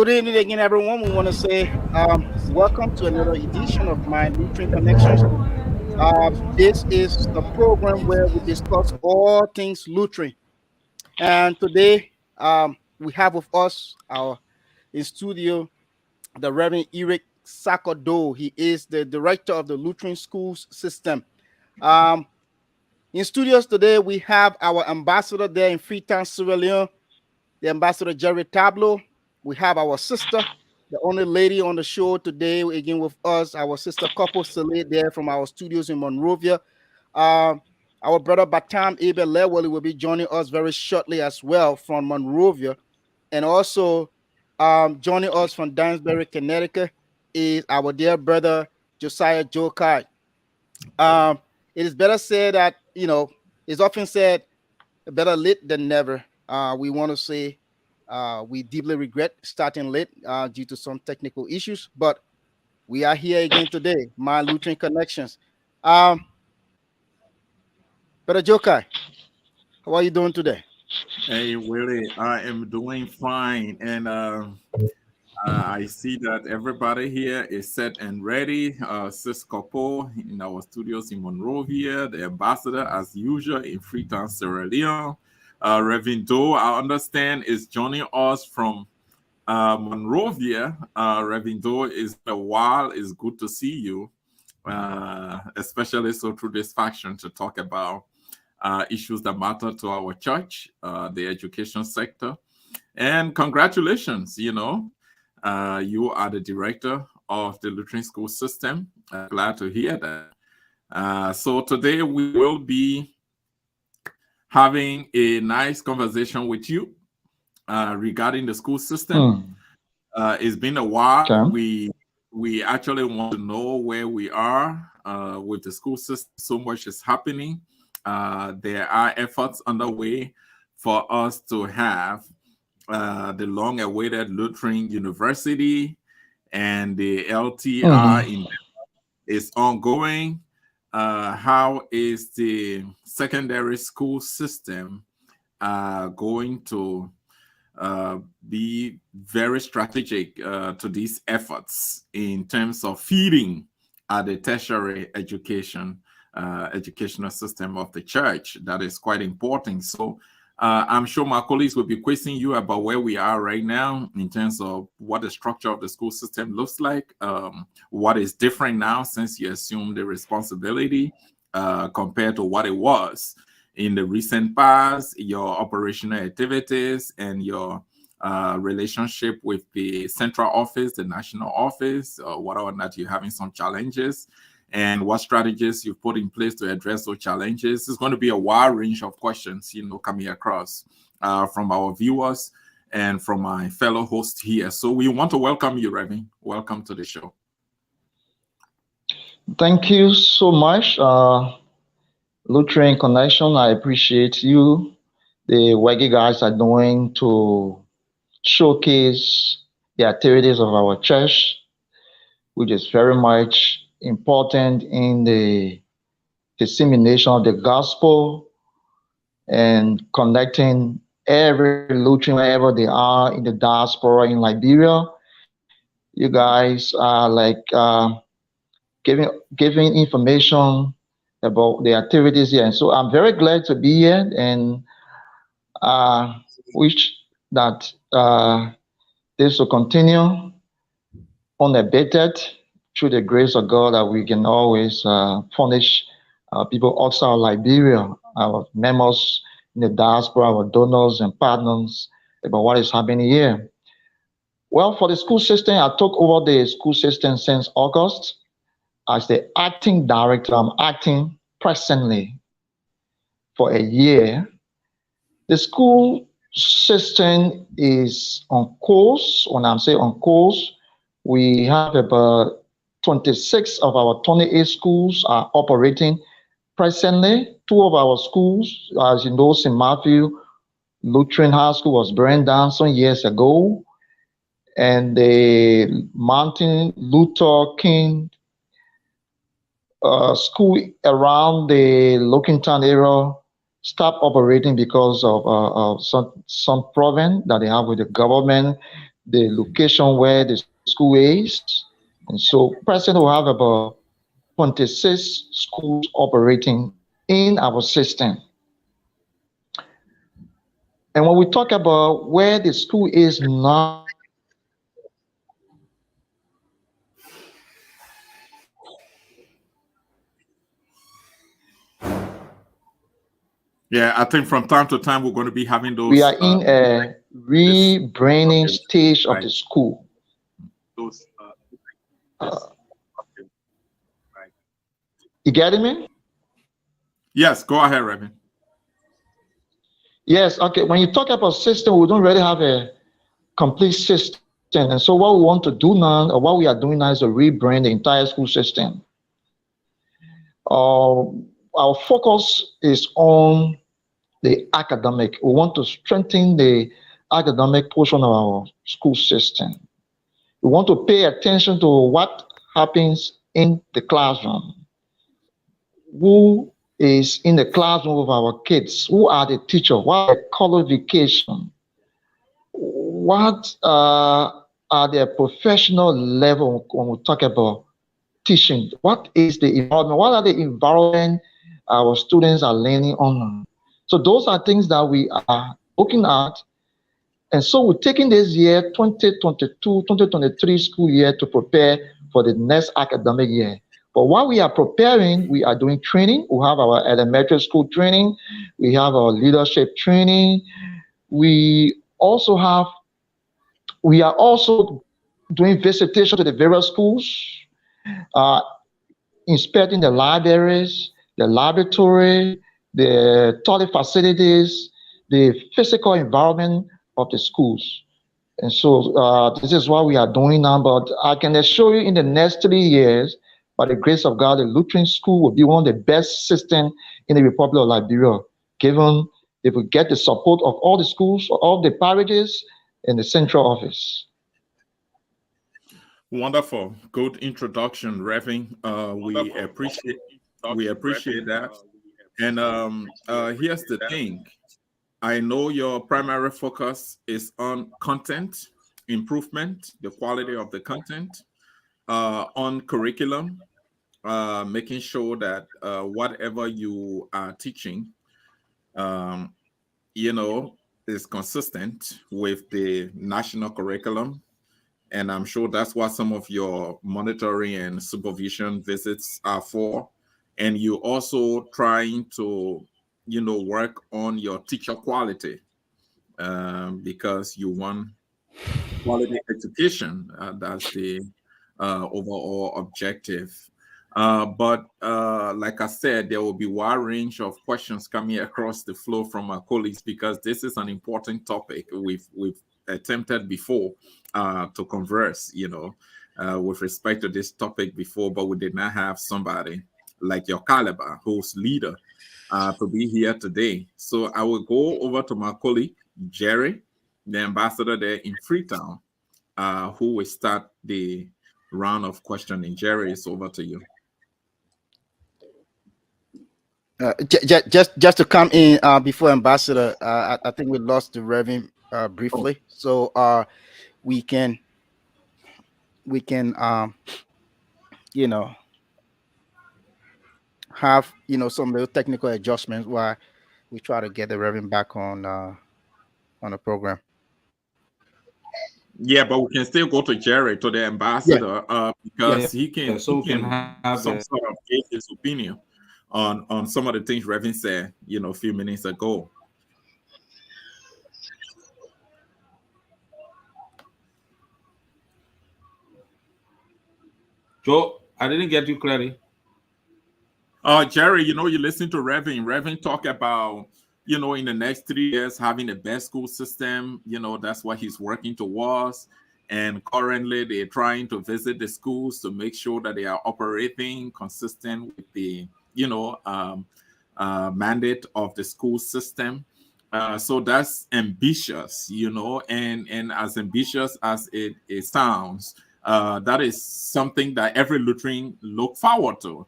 Good evening again, everyone. We want to say welcome to another edition of my Lutheran Connections. This is the program where we discuss all things Lutheran. And today we have with us our in studio the Reverend Eric Sakodo. He is the director of the Lutheran Schools System. Um, in studios today, we have our ambassador there in Freetown, Sierra Leone, the ambassador Jerry Tablo. We have our sister, the only lady on the show today, again with us, our sister couple Saleh there from our studios in Monrovia. Um, our brother Batam Abel Lewell will be joining us very shortly as well from Monrovia. And also joining us from Dansbury, Connecticut is our dear brother Josiah Jokai. Um, it is better said that, it's often said, better late than never. We want to say we deeply regret starting late due to some technical issues, but we are here again today. My Lutheran Connections. Brother Jokai, how are you doing today? Hey, Willie, I am doing fine. And I see that everybody here is set and ready. Sis Kopo in our studios in Monrovia, the ambassador, as usual, in Freetown, Sierra Leone. Reverend Doe, I understand, is joining us from Monrovia. Reverend Doe, is a while. It's good to see you, especially so through this faction to talk about issues that matter to our church, the education sector. And congratulations, you are the director of the Lutheran school system. Glad to hear that. So today we will be having a nice conversation with you regarding the school system. It's been a while. Okay. We actually want to know where we are with the school system. So much is happening. There are efforts underway for us to have the long-awaited Lutheran University, and the LTR is ongoing. How is the secondary school system going to be very strategic to these efforts in terms of feeding the tertiary educational system of the church? That is quite important. So I'm sure my colleagues will be quizzing you about where we are right now in terms of what the structure of the school system looks like, what is different now since you assumed the responsibility compared to what it was in the recent past, your operational activities and your relationship with the central office, the national office, whether or not you're having some challenges, and what strategies you've put in place to address those challenges. It's going to be a wide range of questions, coming across from our viewers and from my fellow hosts here. So we want to welcome you, Reverend. Welcome to the show. Thank you so much, Lutheran Connection. I appreciate you, the work you guys are doing to showcase the activities of our church, which is very much important in the dissemination of the gospel and connecting every Lutheran wherever they are in the diaspora in Liberia. You guys are like giving information about the activities here, and so I'm very glad to be here, and wish that this will continue unabated through the grace of God, that we can always furnish people outside Liberia, our members in the diaspora, our donors and partners, about what is happening here. Well, for the school system, I took over the school system since August. As the acting director, I'm acting presently for a year. The school system is on course. When I'm saying on course, we have about 26 of our 28 schools are operating presently. 2 of our schools, as you know, St. Matthew Lutheran High School was burned down some years ago, and the Martin Luther King school around the Lockington area stopped operating because of some problem that they have with the government. the location where the school is. And so present we have about 26 schools operating in our system. And when we talk about where the school is now, Yeah, I think from time to time we're going to be having we those are in a this rebranding stage of right. the school. Those You getting me? yes, go ahead, Reverend. Yes, okay. When you talk about system, we don't really have a complete system. And so what we want to do now, or what we are doing now is to rebrand the entire school system. Our focus is on the academic. We want to strengthen the academic portion of our school system. We want to pay attention to what happens in the classroom. Who is in the classroom with our kids? Who are the teachers? What are their qualification? What are their professional level when we talk about teaching? What is the environment? What are the environment our students are learning on? So those are things that we are looking at. And so we're taking this year, 2022-2023 school year to prepare for the next academic year. But while we are preparing, we are doing training. We have our elementary school training. We have our leadership training. We also have, we are also doing visitation to the various schools, uh, inspecting the libraries, the laboratory, the toilet facilities, the physical environment of the schools. And so this is what we are doing now. But I can assure you in the next 3 years, by the grace of God, the Lutheran school will be one of the best systems in the Republic of Liberia, given they will get the support of all the schools, all the parishes, and the central office. Wonderful, good introduction, Reverend. We appreciate that. And here's the thing. I know your primary focus is on content improvement, the quality of the content, on curriculum, making sure that whatever you are teaching, um, is consistent with the national curriculum. And I'm sure that's what some of your monitoring and supervision visits are for. And you also trying to, work on your teacher quality, because you want quality education. That's the overall objective. But like I said, there will be a wide range of questions coming across the floor from our colleagues, because this is an important topic. We've attempted before to converse, with respect to this topic before, but we did not have somebody like your caliber, who's leader, to be here today. So I will go over to my colleague Jerry, the ambassador there in Freetown, who will start the round of questioning. Jerry, it's over to you. Just to come in before Ambassador, I think we lost the Reverend briefly, so we can you know have some little technical adjustments while we try to get the Reverend back on the program. Yeah, but we can still go to Jerry, to the Yeah. ambassador, because he can some sort of give his opinion on some of the things Reverend said, a few minutes ago. Joe, I didn't get you clearly. Jerry, you listen to Reverend. Reverend talk about, in the next 3 years having the best school system. That's what he's working towards. And currently, they're trying to visit the schools to make sure that they are operating consistent with the, mandate of the school system. So that's ambitious, and as ambitious as it sounds, that is something that every Lutheran look forward to,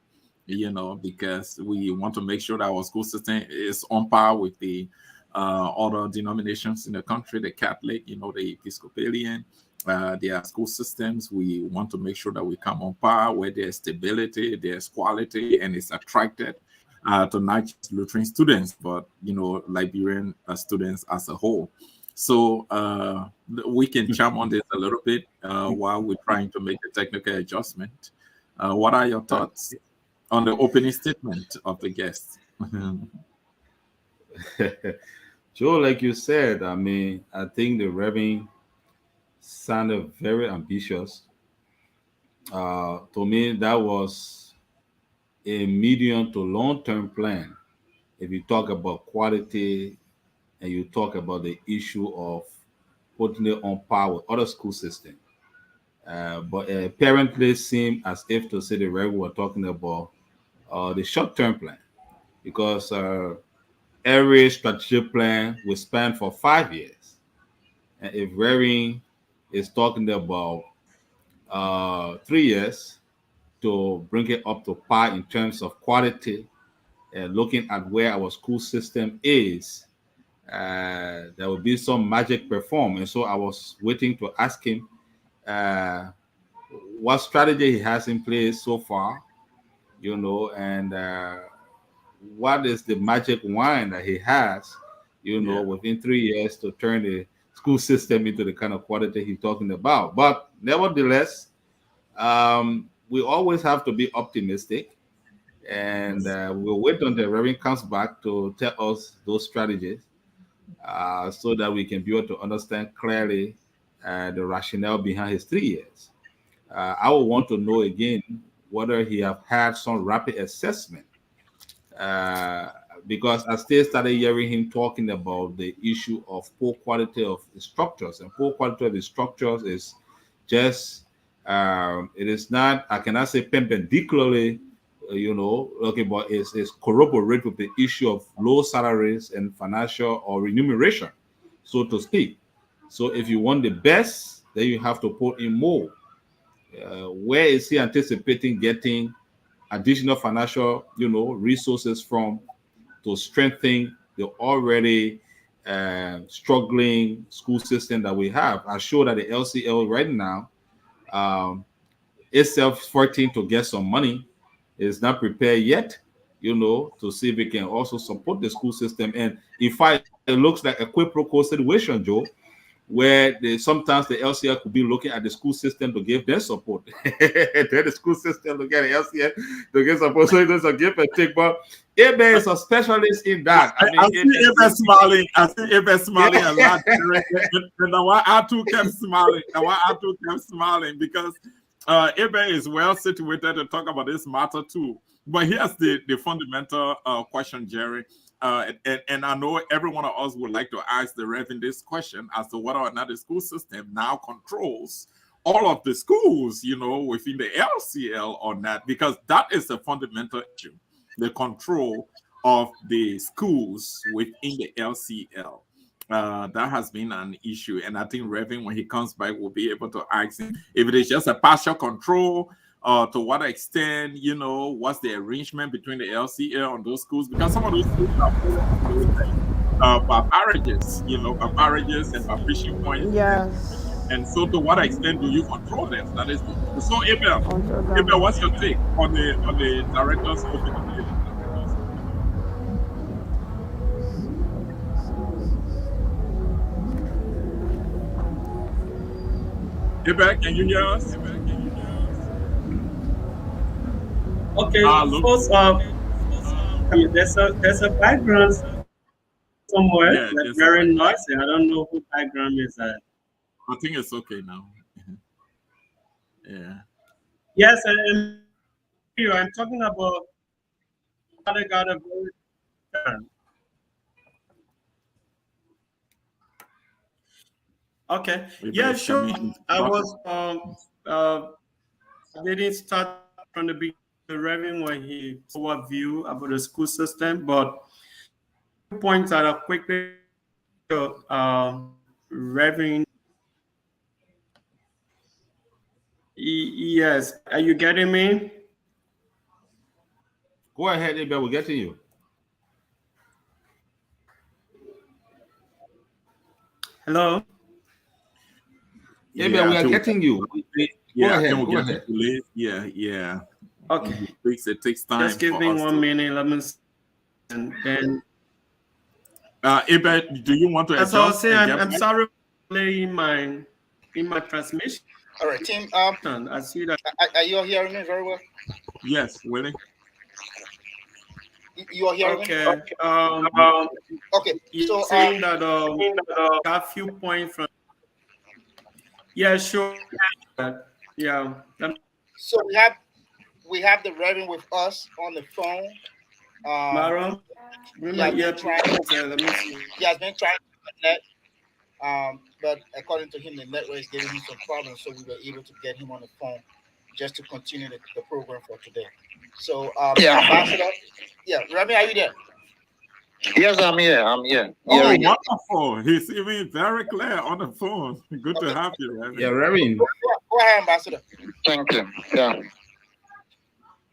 because we want to make sure that our school system is on par with the other denominations in the country, the Catholic, the Episcopalian, their school systems. We want to make sure that we come on par where there's stability, there's quality, and it's attracted to not just Lutheran students, but Liberian students as a whole. So we can chime on this a little bit while we're trying to make a technical adjustment. What are your thoughts on the opening statement of the guest? Joe, like you said, I mean, I think the Reverend sounded very ambitious. To me, that was a medium to long-term plan. If you talk about quality and you talk about the issue of putting it on par with other school systems. But it apparently seemed as if to say the Reverend were talking about the short-term plan, because every strategic plan will span for 5 years. And if Reverend is talking about 3 years to bring it up to par in terms of quality, and looking at where our school system is, there will be some magic perform. And so I was waiting to ask him what strategy he has in place so far, and what is the magic wand that he has, within 3 years to turn the school system into the kind of quality he's talking about. But nevertheless, we always have to be optimistic, and we'll wait until the Reverend comes back to tell us those strategies, so that we can be able to understand clearly the rationale behind his 3 years. I would want to know again whether he have had some rapid assessment, because I still started hearing him talking about the issue of poor quality of the structures, and poor quality of the structures is just it is not, I cannot say perpendicularly, okay, but it's corroborate with the issue of low salaries and financial or remuneration, so to speak. So if you want the best, then you have to put in more. Where is he anticipating getting additional financial, resources from to strengthen the already struggling school system that we have? I'm sure that the LCL right now is self-fighting to get some money. It's not prepared yet, to see if we can also support the school system. And in fact, it looks like a quid pro quo situation, Joe, where sometimes the LCL could be looking at the school system to give them support. Then the school system look at the LCL to give support. So it does a give and take. But Abe is a specialist in that. I see Abe smiling. I see Abe smiling a lot. And I too kept smiling. I too kept smiling because Abe is well situated to talk about this matter too. But here's the fundamental question, Jerry. And I know every one of us would like to ask the Reverend this question as to whether or not the school system now controls all of the schools, within the LCL or not, because that is a fundamental issue, the control of the schools within the LCL. That has been an issue. And I think Reverend, when he comes back, will be able to ask him if it is just a partial control, to what extent, what's the arrangement between the LCL on those schools? Because some of those schools are by barrages, by barrages and by fishing points. Yes. And so to what extent do you control them? That is the issue. So Abel, Control them. what's your take on the director's opening statement? Abel, can you hear us? Okay, first off, there's a background somewhere, Yeah, like yes, very noisy. I don't know who background is that. I think it's okay now. Yeah. Yes, and I'm talking about Father God of Return. Okay, yeah, sure. I was didn't start from the beginning. The Reverend when he overview about the school system, but points that are quickly Reverend. Yes, are you getting me? Go ahead, Abel. We're getting you. Hello? Yeah, but we are getting you. Yeah, I Go think we're ahead. getting too late. Yeah. Okay. It takes time. Just give me 1 minute. Let me see. And then. Ibe, do you want to As I was adjust? saying, I'm sorry for delaying in my transmission. All right, team. I see that. Are you all hearing me very well? Yes, Willie. You all hearing me? Okay. Okay. You're So saying that got a few points from. Yeah, sure. Yeah. So we have the Reverend with us on the phone. Mara, he has been trying to connect. But according to him, the network is giving him some problems, so we were able to get him on the phone just to continue the program for today. So, Ambassador, Remy, are you there? Yes, I'm here. I'm here. Oh, wonderful. He's even very clear on the phone. Good to have you, Reverend. Yeah, Reverend. Go ahead, Ambassador. Thank you. Yeah.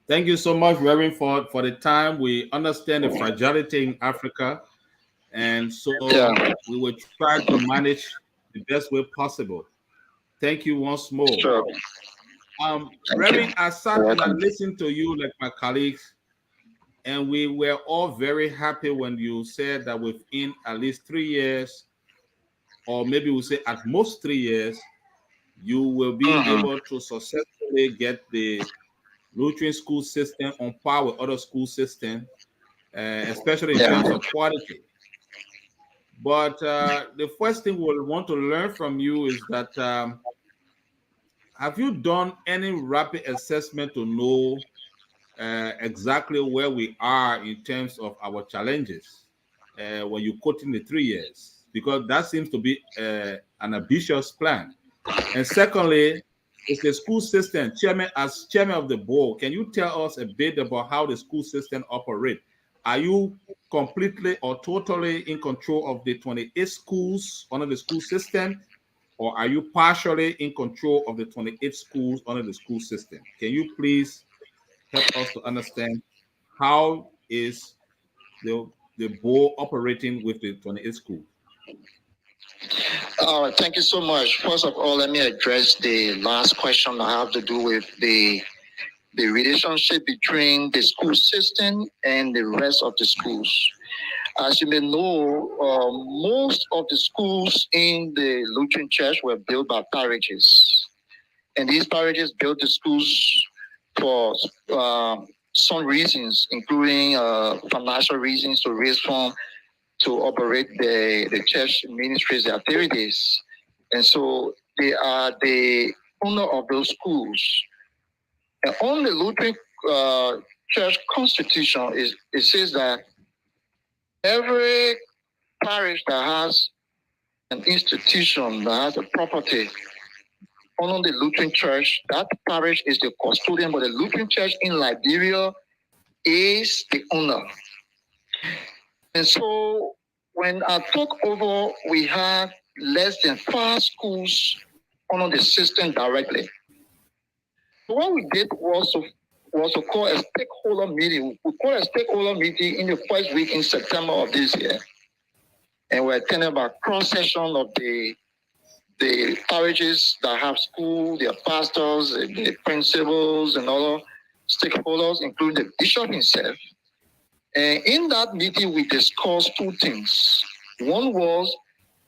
Thank you so much, Reverend, for the time. We understand the fragility in Africa, and so we will try to manage the best way possible. Thank you once more. Sure. Reverend, I sat and I listened to you like my colleagues, and we were all very happy when you said that within at least 3 years, or maybe we'll say at most 3 years, you will be able to successfully get the Lutheran school system on par with other school systems, especially in terms of quality. But the first thing we'll want to learn from you is that have you done any rapid assessment to know exactly where we are in terms of our challenges when you quote in the 3 years? Because that seems to be an ambitious plan. And secondly, is the school system, as chairman of the board, can you tell us a bit about how the school system operates? Are you completely or totally in control of the 28 schools under the school system, or are you partially in control of the 28 schools under the school system? Can you please help us to understand how is the board operating with the 28 schools? All right, thank you so much. First of all, let me address the last question that have to do with the relationship between the school system and the rest of the schools. As you may know, most of the schools in the Lutheran Church were built by parishes. And these parishes built the schools for some reasons, including financial reasons, to raise funds to operate the church ministries, the activities. And so they are the owner of those schools. And on the Lutheran Church Constitution, it says that every parish that has an institution that has a property under the Lutheran Church, that parish is the custodian, but the Lutheran Church in Liberia is the owner. And so when I took over, we had less than 5 schools under the system directly. So what we did was to call a stakeholder meeting. We called a stakeholder meeting in the first week in September of this year. And we're attending about cross-section of the parishes that have school, their pastors, the principals, and other stakeholders, including the bishop himself. And in that meeting, we discussed 2 things. One was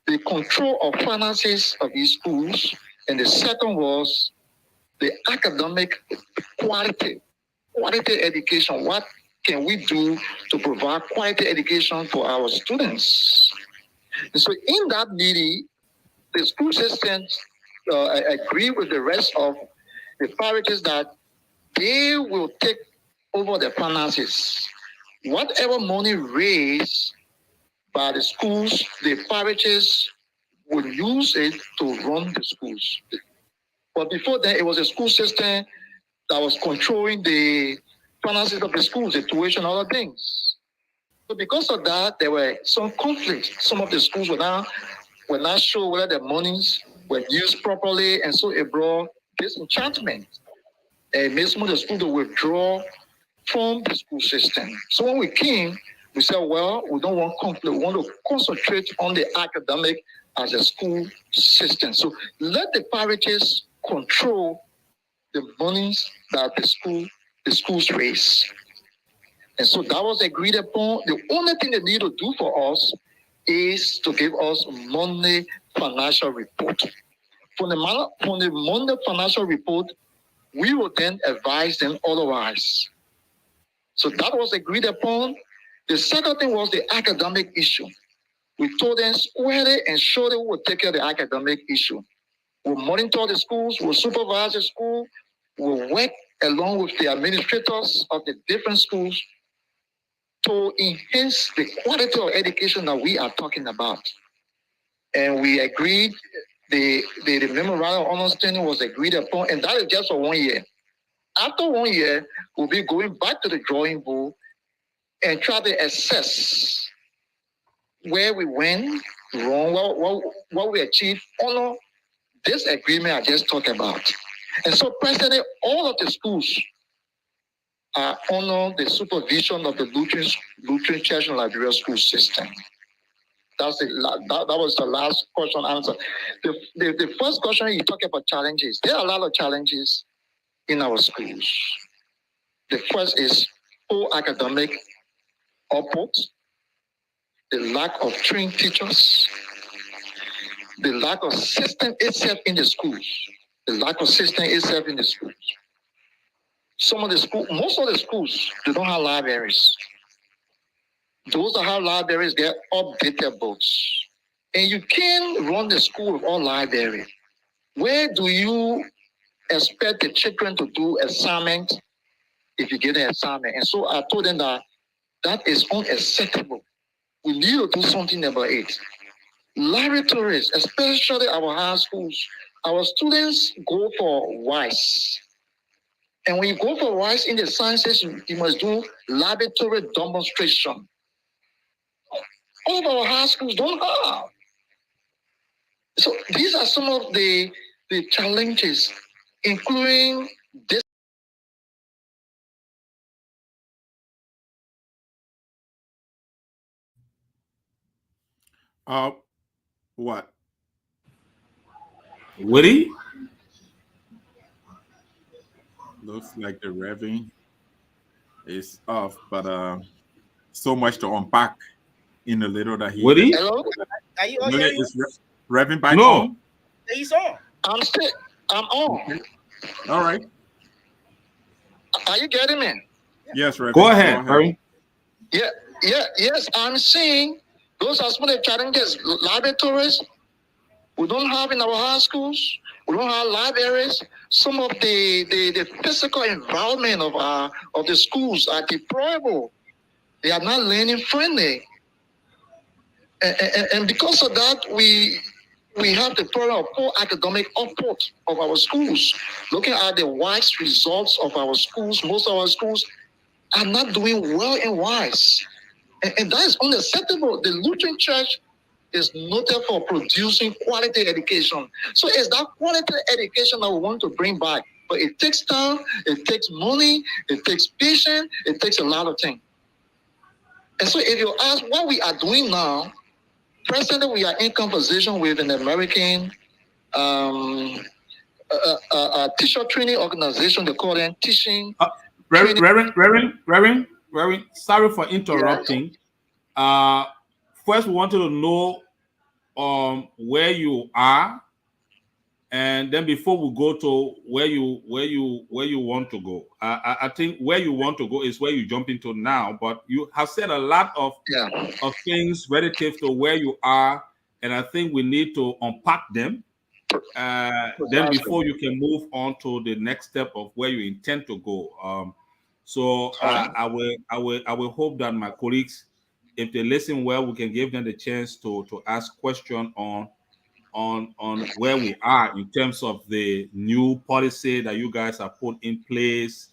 the control of finances of these schools, and the second was the academic quality education. What can we do to provide quality education for our students? And so in that meeting, the school system agree with the rest of the parishes that they will take over the finances. Whatever money raised by the schools, the parishes will use it to run the schools. But before then, it was a school system that was controlling the finances of the schools, the tuition, other things. So because of that, there were some conflicts. Some of the schools were not sure whether the monies were used properly, and so it brought disenchantment. And made some of the schools to withdraw from the school system. So when we came, we said, well, we don't want conflict. We want to concentrate on the academic as a school system. So let the parishes control the monies that the schools raise. And so that was agreed upon. The only thing they need to do for us is to give us monthly financial report. From the monthly financial report, we will then advise them otherwise. So that was agreed upon. The second thing was the academic issue. We told them squarely and surely we will take care of the academic issue. We'll monitor the schools, we'll supervise the school, we'll work along with the administrators of the different schools to enhance the quality of education that we are talking about. And we agreed, the memorandum of understanding was agreed upon, and that is just for 1 year. After 1 year, we'll be going back to the drawing board and try to assess where we went wrong, what we achieved, honor this agreement I just talked about. And so presently, all of the schools are under the supervision of the Lutheran Church in Liberia school system. That was the last question answer. The first question, you talk about challenges. There are a lot of challenges in our schools. The first is poor academic output, the lack of trained teachers, the lack of system itself in the schools. The lack of system itself in the schools. Most of the schools, they don't have libraries. Those that have libraries, they're updated books. And you can't run the school without library. Where do you expect the children to do assignment if you get an assignment? And so I told them that is unacceptable. We need to do something about it. Laboratories, especially our high schools, our students go for WISE. And when you go for WISE in the sciences, you must do laboratory demonstration. All of our high schools don't have. So these are some of the challenges, including this. What? Woody? Looks like the revving is off, but so much to unpack in the little that he. Woody? Hello? Are you No, hearing? it's revving back No. on. He's on. I'm on. All right. Are you getting me? Yes, Reverend. Go ahead, Barry. Yes, I'm saying those are some of the challenges. Laboratories, we don't have in our high schools. We don't have libraries. Some of the physical environment of the schools are deplorable. They are not learning friendly. And because of that, we have the problem of poor academic output of our schools. Looking at the WISE results of our schools, most of our schools are not doing well in WISE. And that is unacceptable. The Lutheran Church is noted for producing quality education. So it's that quality education that we want to bring back. But it takes time, it takes money, it takes patience, it takes a lot of things. And so if you ask what we are doing now, presently we are in conversation with an American teacher training organization. They call them teaching. Reverend, sorry for interrupting. Yes. First, we wanted to know where you are, and then before we go to where you want to go. I think where you want to go is where you jump into now, but you have said a lot of things relative to where you are, and I think we need to unpack them. Then before you can move on to the next step of where you intend to go. So I will hope that my colleagues, if they listen well, we can give them the chance to ask questions on where we are in terms of the new policy that you guys have put in place,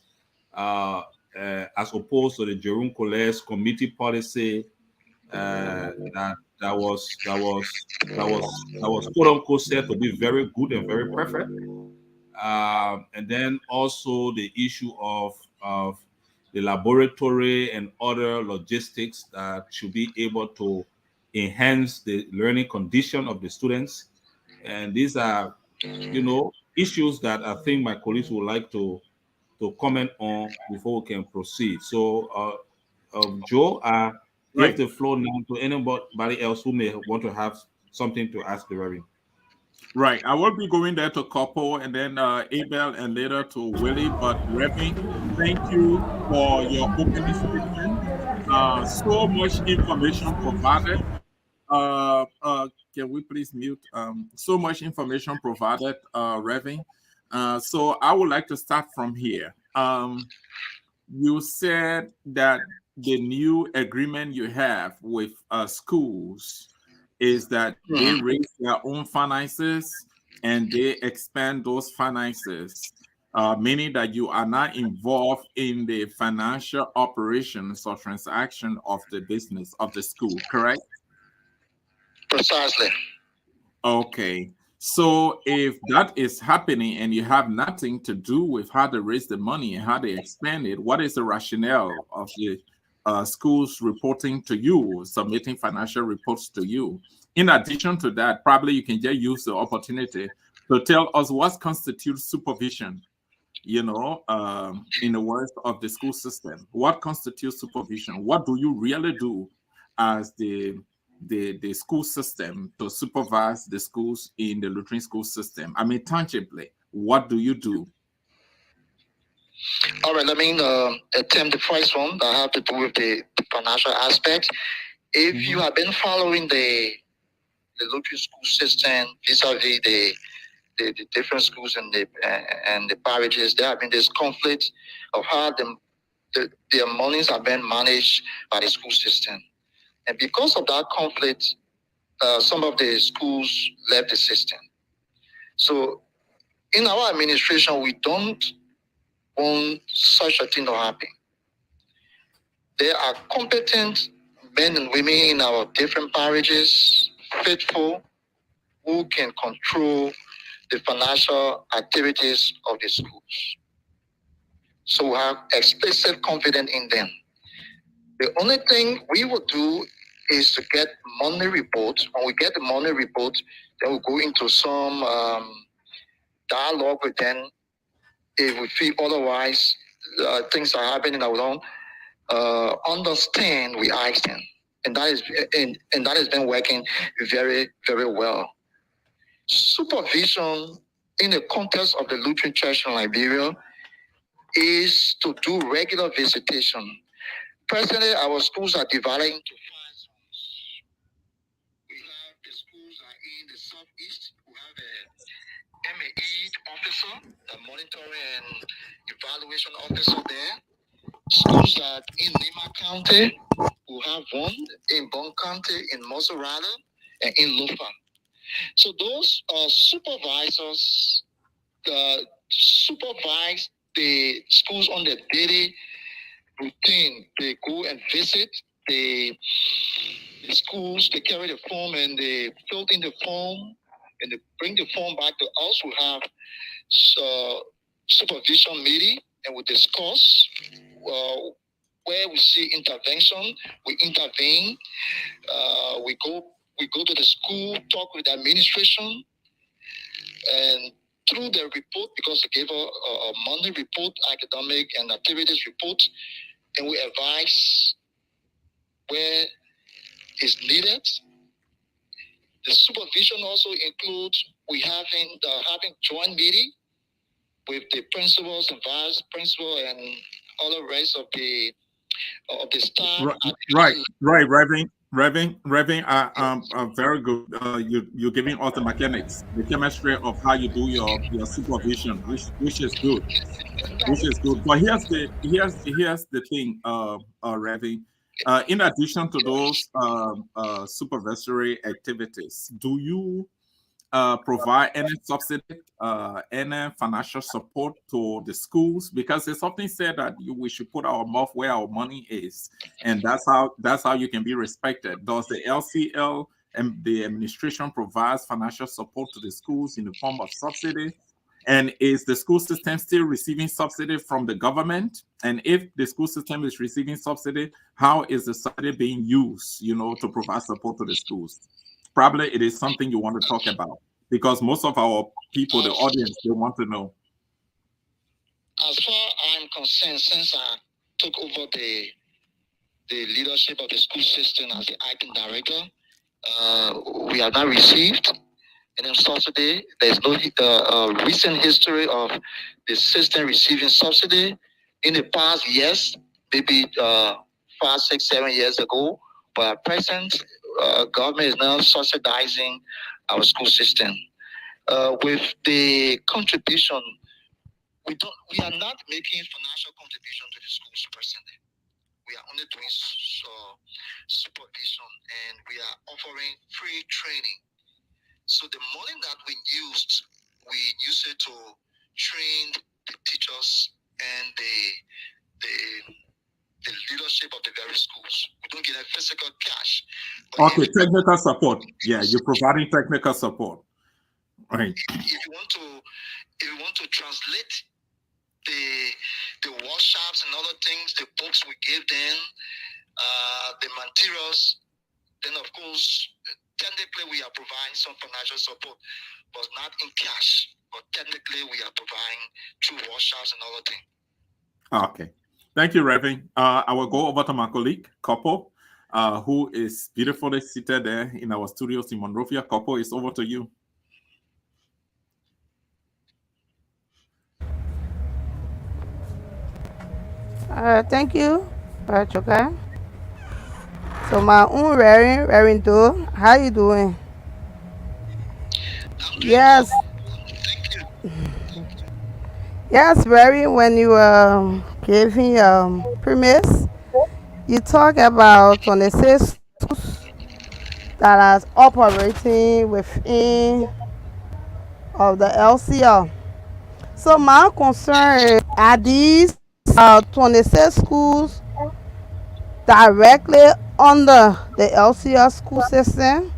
as opposed to the Jerome Collet's committee policy that was quote unquote said to be very good and very perfect. And then also the issue of the laboratory and other logistics that should be able to enhance the learning condition of the students. And these are, issues that I think my colleagues would like to comment on before we can proceed. So, Joe, give the floor now to anybody else who may want to have something to ask the Reverend. Right. I will be going there to Couple and then Abel and later to Willie. But Reverend, thank you for your opening statement. So much information provided. Can we please mute? So much information provided, Reverend. So I would like to start from here. You said that the new agreement you have with schools is that they raise their own finances and they expand those finances, meaning that you are not involved in the financial operations or transaction of the business of the school, correct? Precisely. Okay. So if that is happening and you have nothing to do with how they raise the money and how they expand it, what is the rationale of the schools reporting to you, submitting financial reports to you? In addition to that, probably you can just use the opportunity to tell us what constitutes supervision, in the words of the school system. What constitutes supervision? What do you really do as the school system to supervise the schools in the Lutheran school system? I mean, tangibly, what do you do? All right, let me attempt the first one that have to do with the financial aspect. If you have been following the Lutheran school system vis-a-vis the different schools and the parishes, there have been this conflict of how their monies have been managed by the school system. And because of that conflict, some of the schools left the system. So in our administration, we don't want such a thing to happen. There are competent men and women in our different parishes, faithful, who can control the financial activities of the schools. So we have explicit confidence in them. The only thing we will do is to get monthly reports. When we get the monthly report, then we'll go into some dialogue with them. If we feel otherwise, things are happening that we don't understand, we ask them. And that has been working very, very well. Supervision in the context of the Lutheran Church in Liberia is to do regular visitation. Presently, our schools are divided into 5 zones. We have the schools are in the southeast. We have a MAE officer, the monitoring and evaluation officer there. Schools are in Lima County. We have one in Bon County, in Moserata, and in Lufa. So those supervisors supervise the schools on their daily routine. They go and visit the schools, they carry the form and they fill in the form and they bring the form back to us. We have supervision meeting and we discuss where we see intervention, we intervene. We go to the school, talk with the administration, and through the report, because they gave a monthly report, academic and activities report, and we advise where is needed. The supervision also includes we having joint meeting with the principals and vice principal and all the rest of the staff. Right, Reverend, very good. You're giving us the mechanics, the chemistry of how you do your supervision, which is good. Which is good. But here's the thing, Reverend. In addition to those supervisory activities, do you provide any subsidy, any financial support to the schools? Because it's often said that we should put our mouth where our money is, and that's how you can be respected. Does the LCL and the administration provides financial support to the schools in the form of subsidy? And is the school system still receiving subsidy from the government? And if the school system is receiving subsidy, how is the subsidy being used, to provide support to the schools? Probably it is something you want to talk about, because most of our people, the audience, they want to know. As far I'm concerned, since I took over the leadership of the school system as the acting director, we have not received any subsidy. There's no recent history of the system receiving subsidy. In the past, yes, maybe 5, 6, 7 years ago, but at present, government is now subsidizing our school system. With the contribution, we are not making financial contribution to the schools personally. We are only doing supervision, and we are offering free training. So the money that we use it to train the teachers and the leadership of the various schools. We don't get a physical cash. Okay, technical support. Yeah, you're providing technical support. Right. If you want to translate the workshops and other things, the books we give them, the materials, then of course, technically we are providing some financial support, but not in cash. But technically we are providing through workshops and other things. Okay. Thank you, Reverend. I will go over to my colleague, Kopo, who is beautifully seated there in our studios in Monrovia. Kopo, it's over to you. Thank you, Choka. So my own Reverend too. How you doing? Yes. Yes, Reverend, when you giving premise, you talk about 26 schools that are operating within of the LCL. So my concern are these 26 schools directly under the LCL school system,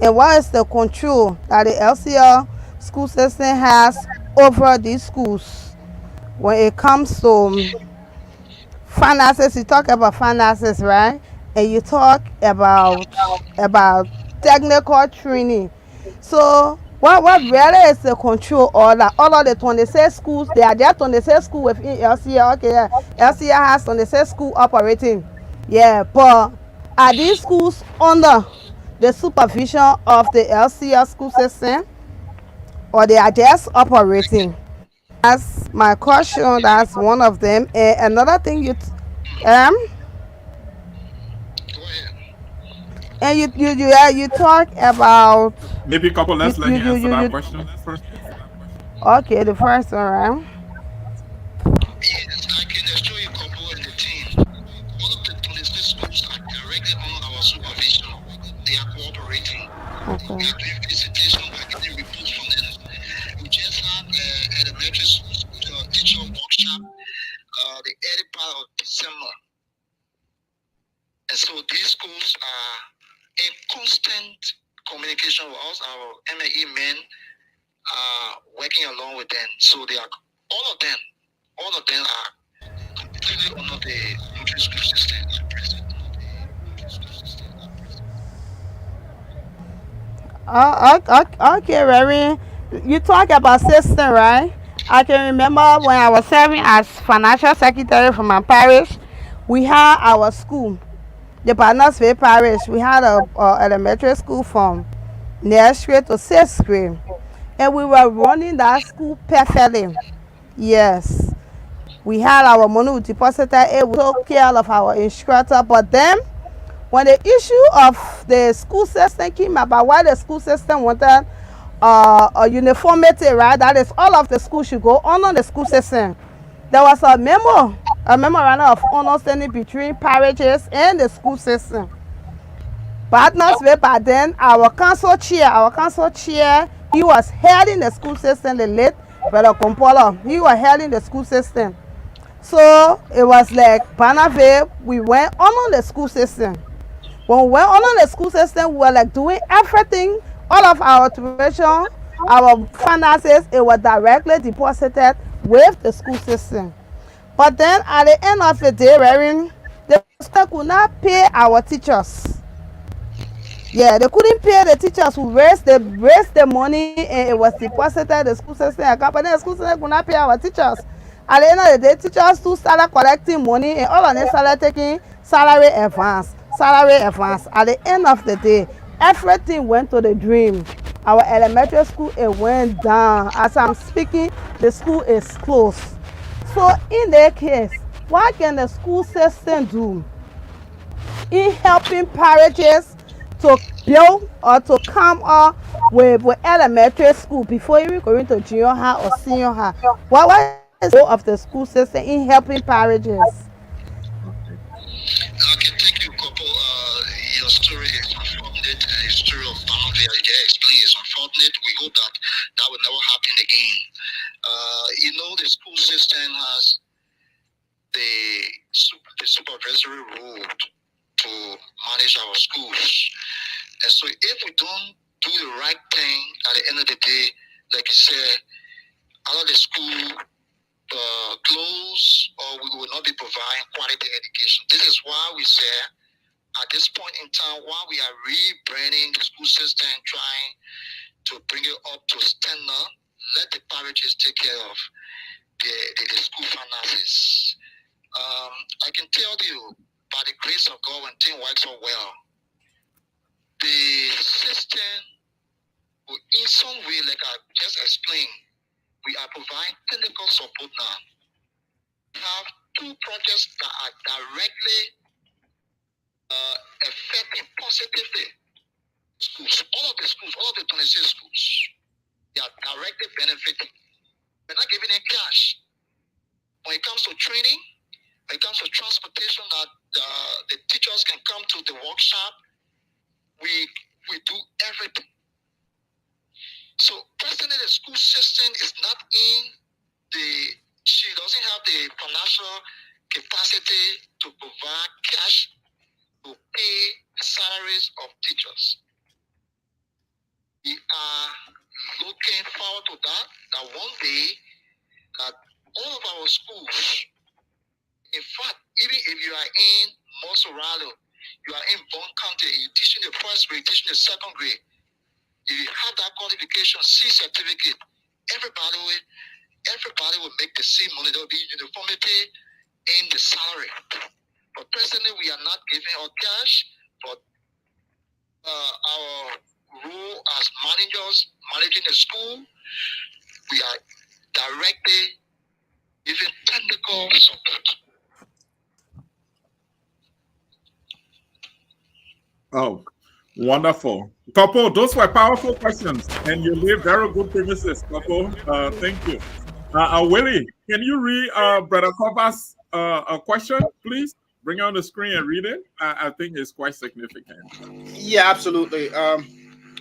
and what is the control that the LCL school system has over these schools when it comes to finances? You talk about finances, right? And you talk about technical training. So what really is the control order? All of the 26 schools, they are there 26 schools within LCL. Okay, yeah. LCL has 26 schools operating. Yeah, but are these schools under the supervision of the LCL school system, or they are just operating? That's my question. That's one of them. And another thing and you talk about maybe a couple. Let's let you answer that question first. Okay, the first one, right? Yes, I can assure you, Kopo and the team, all of the 26 schools are directly under our supervision. They are cooperating. Okay. We are doing visitation, we are getting reports from them. We just had elementary teacher workshop the early part of December. And so these schools are in constant communication with us. Our MAE men are working along with them. So they are all of them are completely under the Lutheran school system at present. Okay, Reverend. You talk about system, right? I can remember when I was serving as financial secretary for my parish, we had our school, the Partnersville Parish. We had a elementary school from nursery to 6th grade, and we were running that school perfectly. Yes, we had our money we deposited, and we took care of our instructor. But then, when the issue of the school system came about, why the school system wanted a uniformity, right? That is, all of the schools should go under the school system. There was a memorandum of understanding between parishes and the school system. Partnersville, by then, our council chair, he was heading the school system, the late Brother Kompola. He was heading the school system. So it was like Partnersville, we went under the school system. When we went under the school system, we were like doing everything, all of our operation our finances, it was directly deposited with the school system. But then at the end of the day, Reverend, the school could not pay our teachers. Yeah, they couldn't pay the teachers who raised the money, and it was deposited the school system account. But then the school system could not pay our teachers. At the end of the day, teachers too started collecting money, and all of them started taking salary advance, salary advance. At the end of the day, everything went to the dream. Our elementary school, it went down. As I'm speaking, the school is closed. So in their case, what can the school system do in helping parishes to build or to come up with elementary school before even going to junior high or senior high? What is the role of the school system in helping parishes? Okay, thank you, Kopo. Your story is unfortunate. The story of boundary, as you explained, is unfortunate. We hope that that will never happen again. The school system has the supervisory role to manage our schools. And so if we don't do the right thing at the end of the day, like you said, out of the school close, or we will not be providing quality education. This is why we say at this point in time, while we are rebranding the school system, trying to bring it up to standard, let the parishes take care of the school finances. I can tell you, by the grace of God, when things work so well, the system will, in some way, like I just explained, we are providing technical support now. We have two projects that are directly affecting positively schools. All of the 26 schools, they are directly benefiting. We're not giving them cash. When it comes to training, when it comes to transportation, that the teachers can come to the workshop, we do everything. So personally, the school system is not she doesn't have the financial capacity to provide cash to pay the salaries of teachers. We are looking forward to that one day, that all of our schools, in fact, even if you are in Mosorado, you are in Bond County, you're teaching the first grade, teaching the second grade, if you have that qualification, C certificate, everybody will make the same money. There will be uniformity in the salary. But presently, we are not giving out cash, but our role as managers, managing the school, we are directly giving technical support. Oh, wonderful. Couple, those were powerful questions, and you laid very good premises, Couple. Thank you. Willie, can you read Brother Kova's question, please? Bring it on the screen and read it. I think it's quite significant. Yeah, absolutely.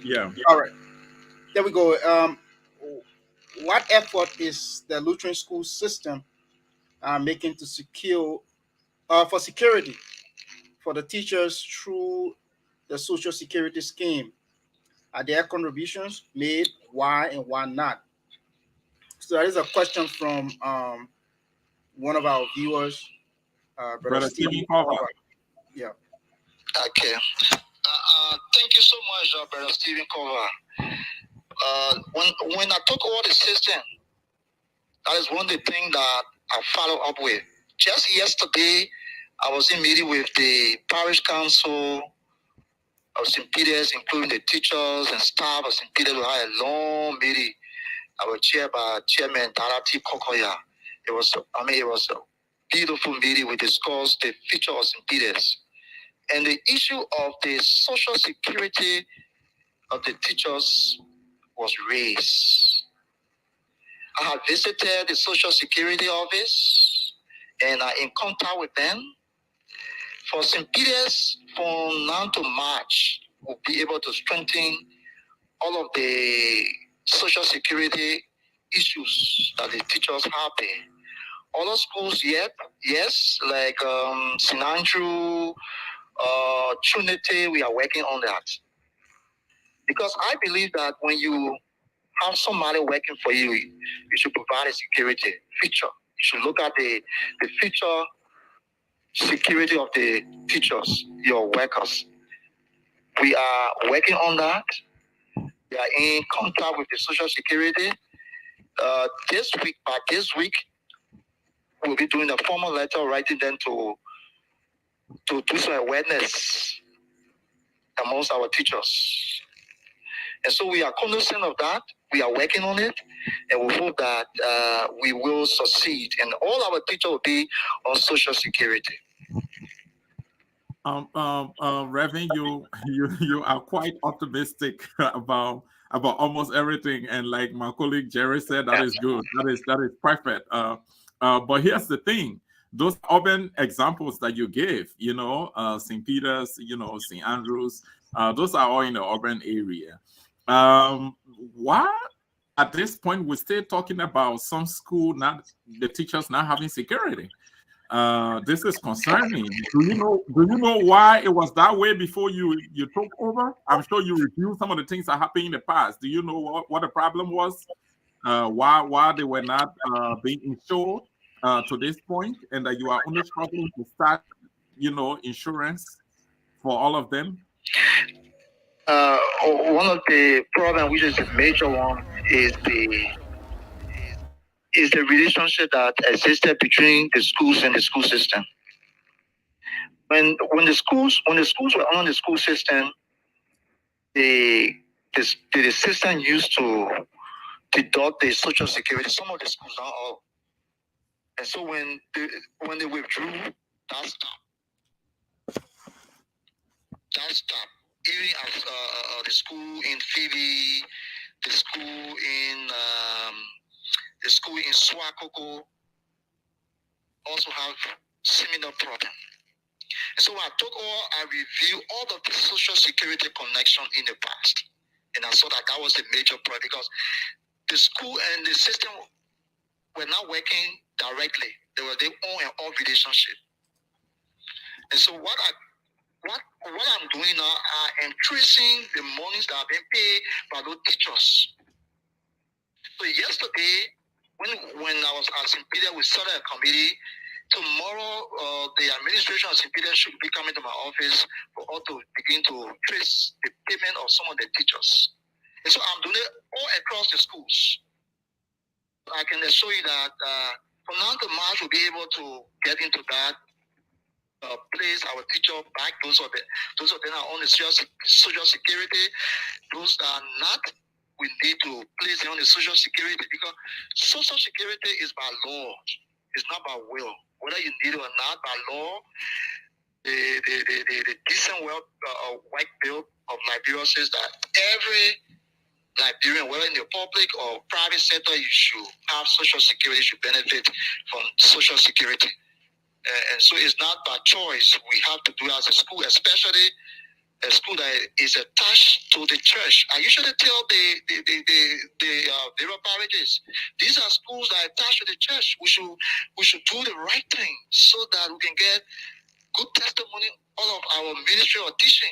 Yeah. All right. There we go. What effort is the Lutheran school system making to secure for security for the teachers through the social security scheme? Are there contributions made? Why and why not? So that is a question from one of our viewers, Brother Stephen Carver. Yeah. Okay. Thank you so much, Brother Stephen Carver. When I talk about the system, that is one of the things that I follow up with. Just yesterday, I was in meeting with the parish council of St. Peter's, including the teachers and staff of St. Peter's. We had a long meeting. I was chaired by Chairman Tarati Kokoya. It was a beautiful meeting. We discussed the future of St. Peter's. And the issue of the social security of the teachers was raised. I have visited the Social Security office and I in contact with them. For St. Peter's, from now to March, we'll be able to strengthen all of the social security issues that the teachers have there. Other schools yet, yes, like St. Andrew, Trinity, we are working on that. Because I believe that when you have somebody working for you, you should provide a security feature. You should look at the future security of the teachers, your workers. We are working on that. We are in contact with the Social Security. By this week, we'll be doing a formal letter, writing them to do some awareness amongst our teachers. And so we are cognizant of that. We are working on it, and we hope that we will succeed. And all our teachers will be on Social Security. Reverend, you are quite optimistic about almost everything, and like my colleague Jerry said, that is good. That is perfect. But here's the thing: those urban examples that you gave, St. Peter's, St. Andrews, those are all in the urban area. Why at this point we're still talking about some school the teachers not having security? This is concerning. Do you know why it was that way before you took over? I'm sure you reviewed some of the things that happened in the past. Do you know what the problem was? Why they were not being insured to this point, and that you are only struggling to start, insurance for all of them? One of the problems, which is a major one, is the relationship that existed between the schools and the school system. When the schools were on the school system, the system used to deduct the Social Security. Some of the schools, not all. And so when they withdrew, that stopped. Even as the school in Phoebe, the school in Swakoko also have similar problem. And so I reviewed all of the Social Security connection in the past, and I saw that was a major problem because the school and the system were not working directly. They were their own and all relationship. And so what I'm doing now, I am tracing the monies that have been paid by those teachers. So yesterday, when I was at St. Peter, we started a committee. Tomorrow, the administration of St. Peter should be coming to my office for us to begin to trace the payment of some of the teachers. And so I'm doing it all across the schools. I can assure you that from now to March, we'll be able to get into that. Place our teacher back. Those of them are on the Social Security. Those are not. We need to place them on the Social Security because Social Security is by law. It's not by will. Whether you need it or not, by law, the decent white bill of Liberia says that every Liberian, whether in the public or private sector, you should have Social Security, you should benefit from Social Security. And so it's not by choice. We have to do it as a school, especially a school that is attached to the church. I usually tell the rural parishes, these are schools that are attached to the church. We should do the right thing so that we can get good testimony all of our ministry or teaching.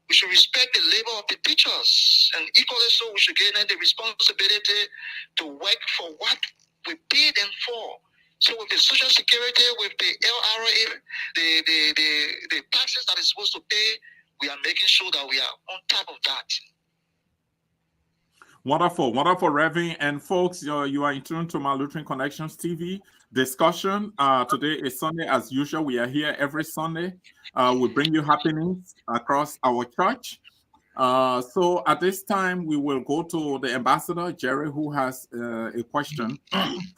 We should respect the labor of the teachers, and equally so, we should give them the responsibility to work for what we pay them for. So with the Social Security, with the LRA, the taxes that is supposed to pay, we are making sure that we are on top of that. Wonderful, Reverend. And folks, you are in tune to my Lutheran Connections TV discussion. Today is Sunday, as usual. We are here every Sunday. We bring you happenings across our church. So at this time, we will go to the ambassador, Jerry, who has a question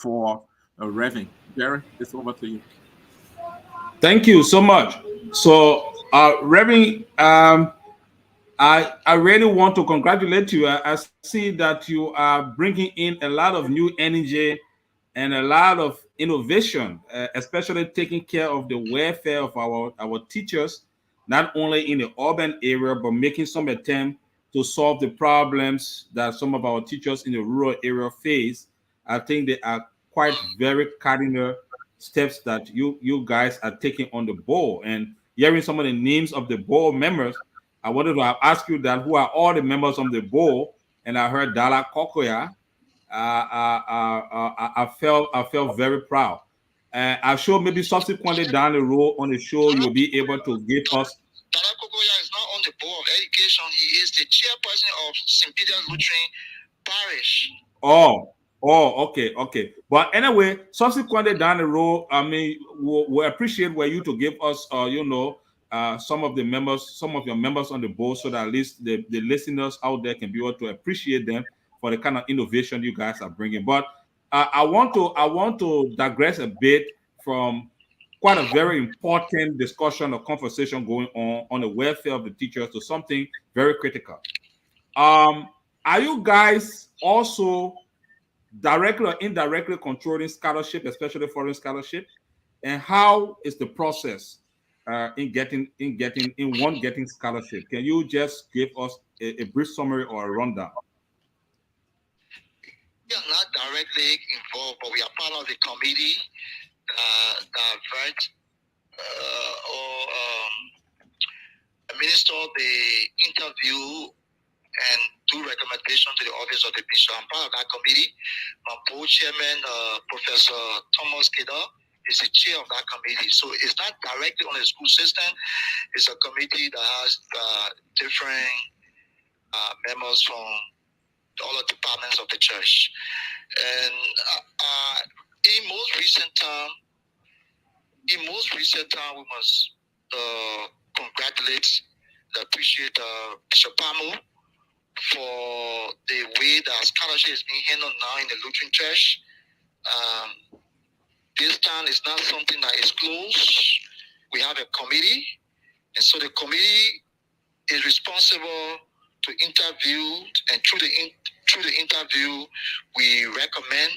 for Reverend. Jerry, it's over to you. Thank you so much. So, Reverend, I really want to congratulate you. I see that you are bringing in a lot of new energy and a lot of innovation, especially taking care of the welfare of our teachers, not only in the urban area, but making some attempt to solve the problems that some of our teachers in the rural area face. I think they are quite very cardinal steps that you guys are taking on the board. And hearing some of the names of the board members, I wanted to ask you that who are all the members of the board and I heard Dala Kokoya, I felt very proud. I'm sure maybe subsequently down the road on the show you'll be able to give us. Dala Kokoya is not on the board of education. He is the chairperson of St. Peter's Lutheran Parish. Okay. But anyway, subsequently down the road, I mean, we appreciate where you to give us, some of your members on the board, so that at least the listeners out there can be able to appreciate them for the kind of innovation you guys are bringing. But I want to digress a bit from quite a very important discussion or conversation going on the welfare of the teachers to something very critical. Are you guys also directly or indirectly controlling scholarship, especially foreign scholarship? And how is the process in getting scholarship? Can you just give us a brief summary or a rundown? We are not directly involved, but we are part of the committee that vet or administer the interview and do recommendation to the office of the bishop. I'm part of that committee. My board chairman, Professor Thomas Keda, is the chair of that committee. So it's not directly on the school system. It's a committee that has different members from all the departments of the church. And in most recent time, we must congratulate, appreciate Bishop Pamo for the way that scholarship is being handled now in the Lutheran Church. This time is not something that is closed. We have a committee, and so the committee is responsible to interview, and through the interview, we recommend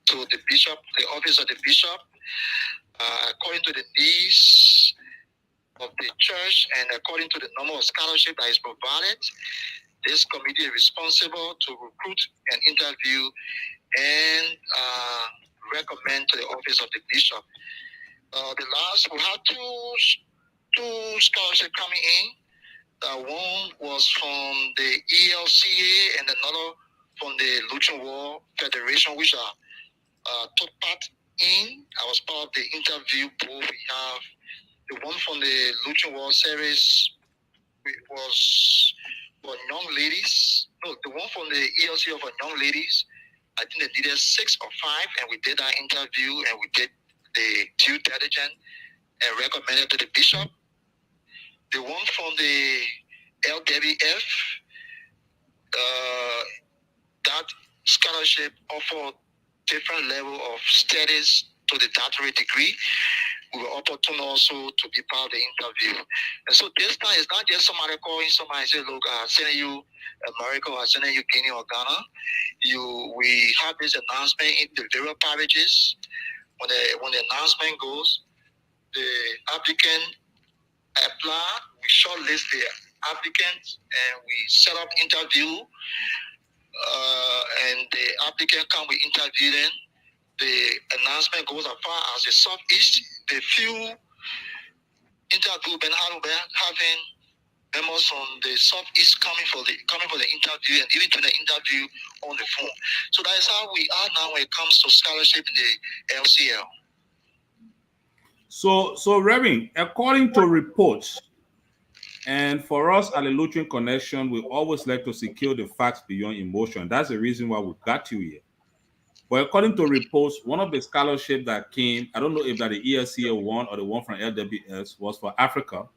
to the bishop, the office of the bishop, according to the needs of the church and according to the number of scholarship that is provided. This committee is responsible to recruit and interview and recommend to the office of the bishop. We had two scholarships coming in. One was from the ELCA and another from the Lutheran World Federation, which I took part in. I was part of the interview board. We have the one from the Lutheran World Series, which was for young ladies. No, the one from the ELCA for young ladies. I think they needed 6 or 5, and we did that interview and we did the due diligence and recommended to the bishop. The one from the LWF, that scholarship offered different level of studies to the doctorate degree. We were opportune also to be part of the interview. And so this time it's not just somebody calling somebody and say, look, I'm sending you America, I'm sending you Guinea or Ghana. We have this announcement in the various parishes. When the announcement goes, the applicant apply, we shortlist the applicants and we set up interview, and the applicant come, we interview them. The announcement goes as far as the Southeast. The few interview been having members from the Southeast coming for the interview and even to the interview on the phone. So that is how we are now when it comes to scholarship in the LCL. So Reverend, according to reports, and for us at the Lutheran Connection, we always like to secure the facts beyond emotion. That's the reason why we got you here. But according to reports, one of the scholarships that came, I don't know if that the ELCA one or the one from LWS, was for Africa.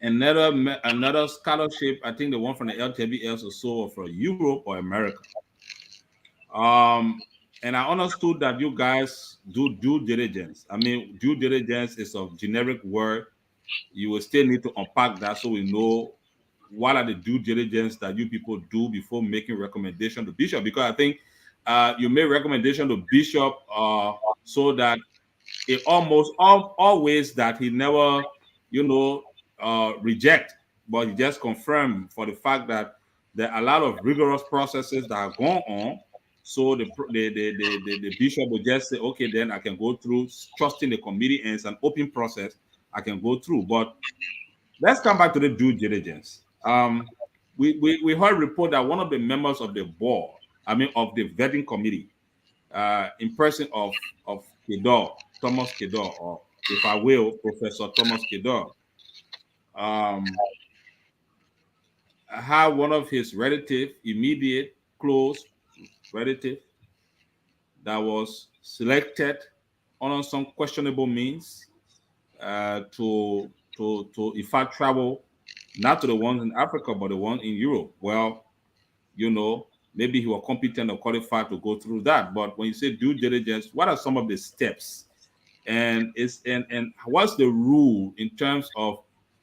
Another scholarship, I think the one from the LWS or so, or for Europe or America. And I understood that you guys do due diligence. I mean, due diligence is a generic word. You will still need to unpack that so we know what are the due diligence that you people do before making recommendation to bishop. Because I think you make recommendation to bishop so that it almost always that he never, reject, but he just confirm for the fact that there are a lot of rigorous processes that are going on. So the bishop will just say, okay, then I can go through, trusting the committee, and it's an open process I can go through. But let's come back to the due diligence. we heard a report that one of the members of the board, I mean of the vetting committee, in person of Kedor, Thomas Kedor, or if I will, Professor Thomas Kedor, had one of his relative, immediate, close relative, that was selected on some questionable means to in fact travel not to the ones in Africa but the one in Europe. Well, you know, maybe he was competent or qualified to go through that. But when you say due diligence, what are some of the steps? And what's the rule in terms of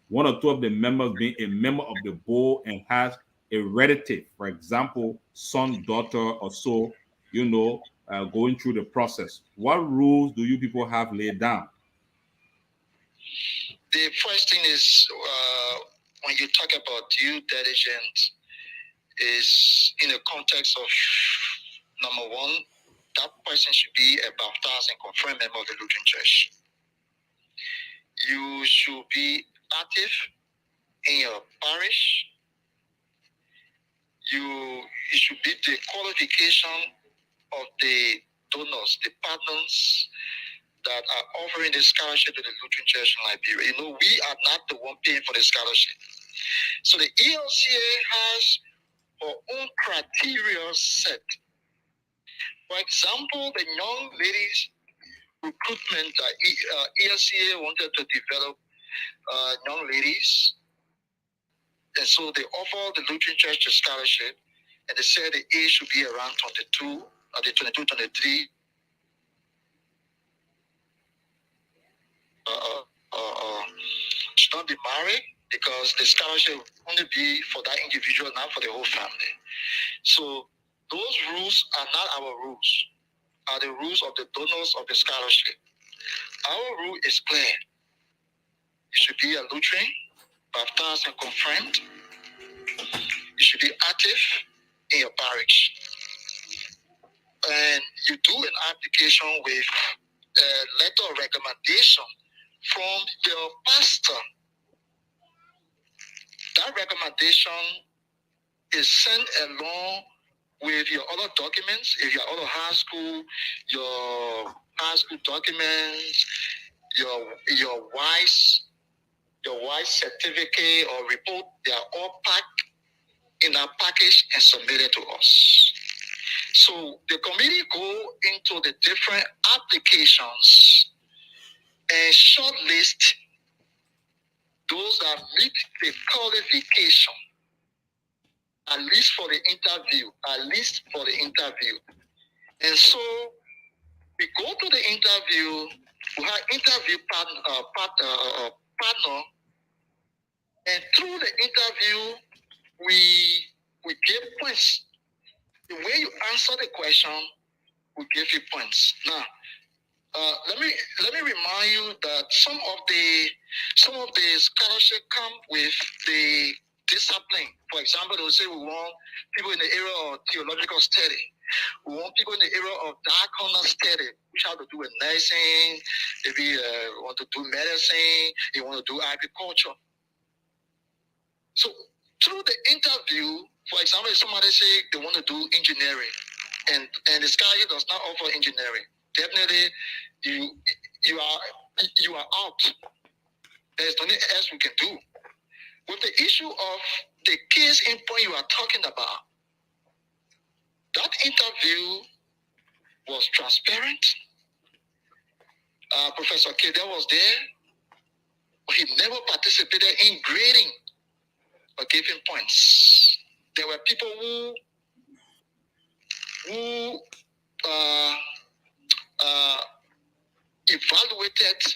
one or two of the members being a member of the board and has a relative, for example, son, daughter, or so, you know, going through the process? What rules do you people have laid down? The first thing is when you talk about due diligence, is in the context of number one, that person should be a baptized and confirmed member of the Lutheran Church. You should be active in your parish. You should be the qualification of the donors, the partners that are offering the scholarship to the Lutheran Church in Liberia. You know, we are not the one paying for the scholarship. So the LCA has our own criteria set. For example, the young ladies recruitment that ELCA wanted to develop young ladies. And so they offered the Lutheran Church a scholarship, and they said the age should be around 22, or the 22, 23. Should not be married, because the scholarship will only be for that individual, not for the whole family. So those rules are not our rules, are the rules of the donors of the scholarship. Our rule is clear. You should be a Lutheran, baptized and confirmed. You should be active in your parish. And you do an application with a letter of recommendation from your pastor. That recommendation is sent along with your other documents. If you're out of high school, your high school documents, your wife's certificate or report, they are all packed in a package and submitted to us. So the committee go into the different applications and shortlist those that meet the qualification, at least for the interview, And so we go to the interview, we have interview partner, and through the interview, we give points. The way you answer the question, we give you points. Now, let me remind you that some of the scholarship come with the discipline. For example, they will say we want people in the area of theological study. We want people in the area of diaconal study, which have to do with nursing. Maybe want to do medicine. They want to do agriculture. So through the interview, for example, if somebody say they want to do engineering, and the scholarship does not offer engineering, definitely you are out. There's nothing else we can do. With the issue of the case in point you are talking about, that interview was transparent. Professor Kedor was there, but he never participated in grading or giving points. There were people who evaluated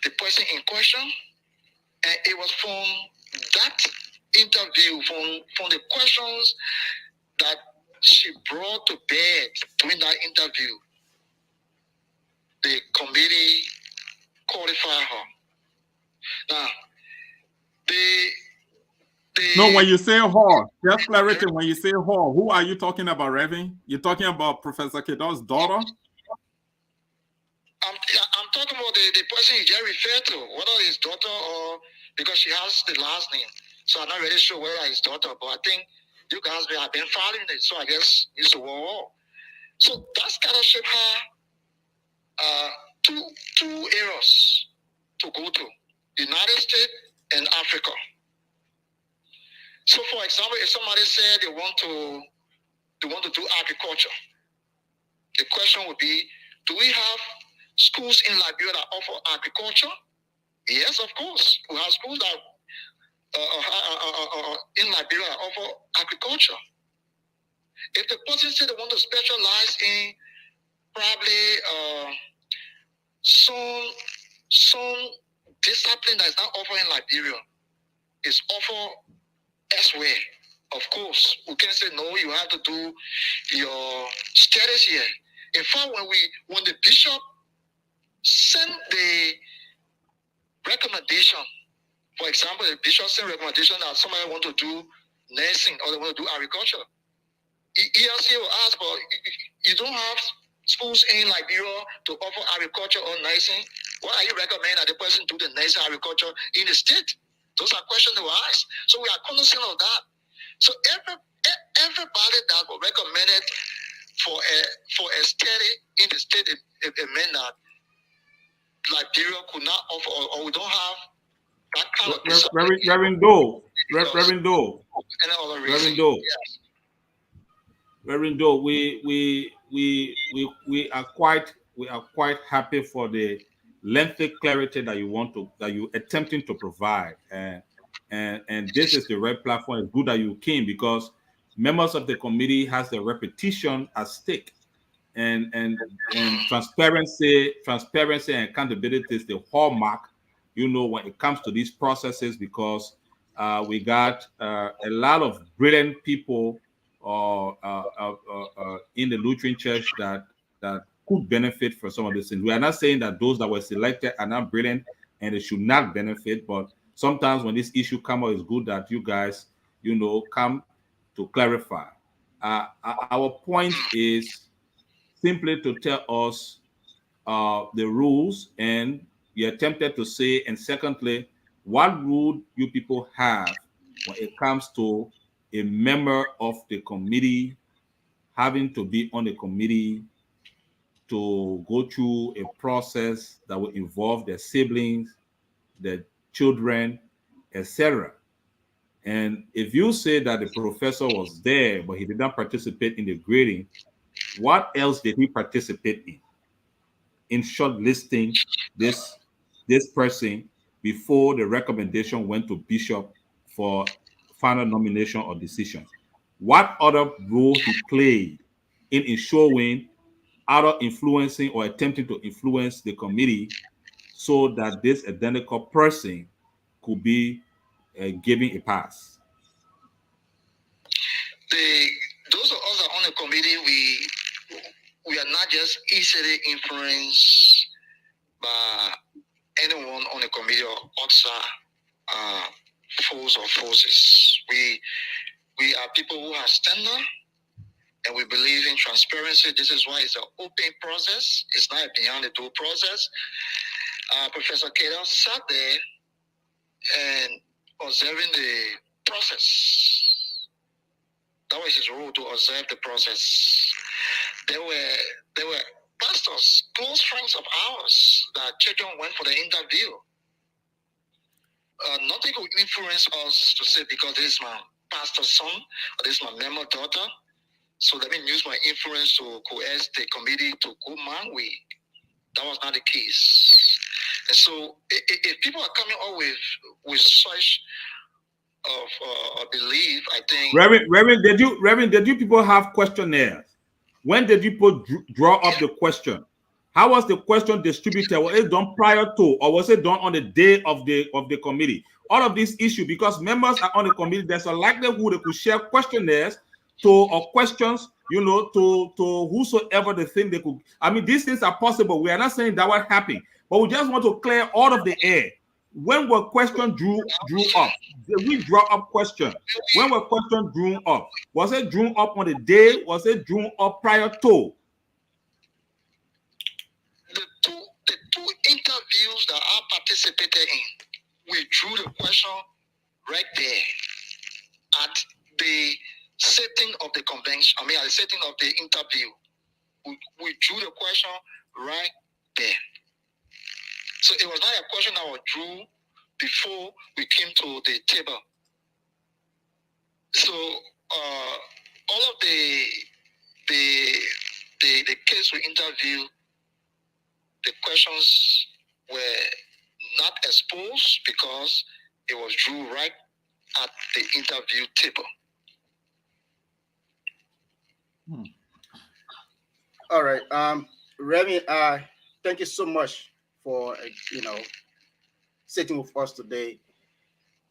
the person in question, and it was from that interview, from the questions that she brought to bed during that interview, the committee qualified her. Now, no, when you say her, just clarity, when you say her, who are you talking about, Reverend? You're talking about Professor Kedor's daughter? I'm talking about the person you just referred to, whether his daughter or because she has the last name. So I'm not really sure whether his daughter, but I think you guys have been following it. So I guess it's a war. So that scholarship had two areas to go to: United States and Africa. So, for example, if somebody said they want to do agriculture, the question would be, do we have schools in Liberia that offer agriculture? Yes, of course. We have schools that in Liberia that offer agriculture. If the person said they want to specialize in probably some discipline that is not offered in Liberia, is offered elsewhere. Of course, we can say no. You have to do your studies here. In fact, when the bishop sent the recommendation, for example, the bishop sent recommendation that somebody want to do nursing or they want to do agriculture, ELC will ask, but you don't have schools in Liberia to offer agriculture or nursing. Why are you recommending that the person do the nursing agriculture in the state? Those are questions they will ask. So we are cognizant of that. So everybody that was recommended for a study in the state, it meant that Liberia could not offer, or we don't have that kind of Reverend Doe. Reverend Doe. Reverend Doe, we are quite happy for the lengthy clarity that you attempting to provide, and this is the right platform. It's good that you came because members of the committee has the repetition at stake, and transparency and accountability is the hallmark, when it comes to these processes, because we got a lot of brilliant people in the Lutheran Church that could benefit from some of these things. We are not saying that those that were selected are not brilliant and they should not benefit, but sometimes when this issue come up, it's good that you guys, come to clarify. Our point is simply to tell us the rules, and you attempted to say, and secondly, what rule you people have when it comes to a member of the committee having to be on the committee to go through a process that will involve their siblings, their children, etc. And if you say that the professor was there, but he did not participate in the grading, what else did he participate in shortlisting this person before the recommendation went to bishop for final nomination or decision? What other role he played in ensuring, either influencing or attempting to influence the committee so that this identical person could be given a pass? Those of us that are on the committee, we are not just easily influenced by anyone on the committee or outside foes or forces. We are people who are standard, and we believe in transparency. This is why it's an open process. It's not a behind the door process. Professor Kato sat there and observing the process. That was his role, to observe the process. There were pastors, close friends of ours, that children went for the interview. Nothing could influence us to say, because this is my pastor's son or this is my member daughter, so let me use my influence to coerce the committee to go my way. That was not the case. And so if people are coming up with such of belief, I think. Reverend, did you people have questionnaires? When did you people draw up the question? How was the question distributed? Was it done prior to, or was it done on the day of the committee? All of these issues, because members are on the committee, there's a likelihood they could share questionnaires or questions, to whosoever they think they could. I mean, these things are possible. We are not saying that will happen, but we just want to clear all of the air. When were questions drew up? Did we draw up questions? When were questions drew up? Was it drawn up on the day? Was it drawn up prior to? The two interviews that I participated in, we drew the question right there at the setting of the convention. I mean, at the setting of the interview, we drew the question right there. So it was not a question that was drew before we came to the table. So all of the case we interviewed, the questions were not exposed because it was drew right at the interview table. All right, Remy, thank you so much for sitting with us today.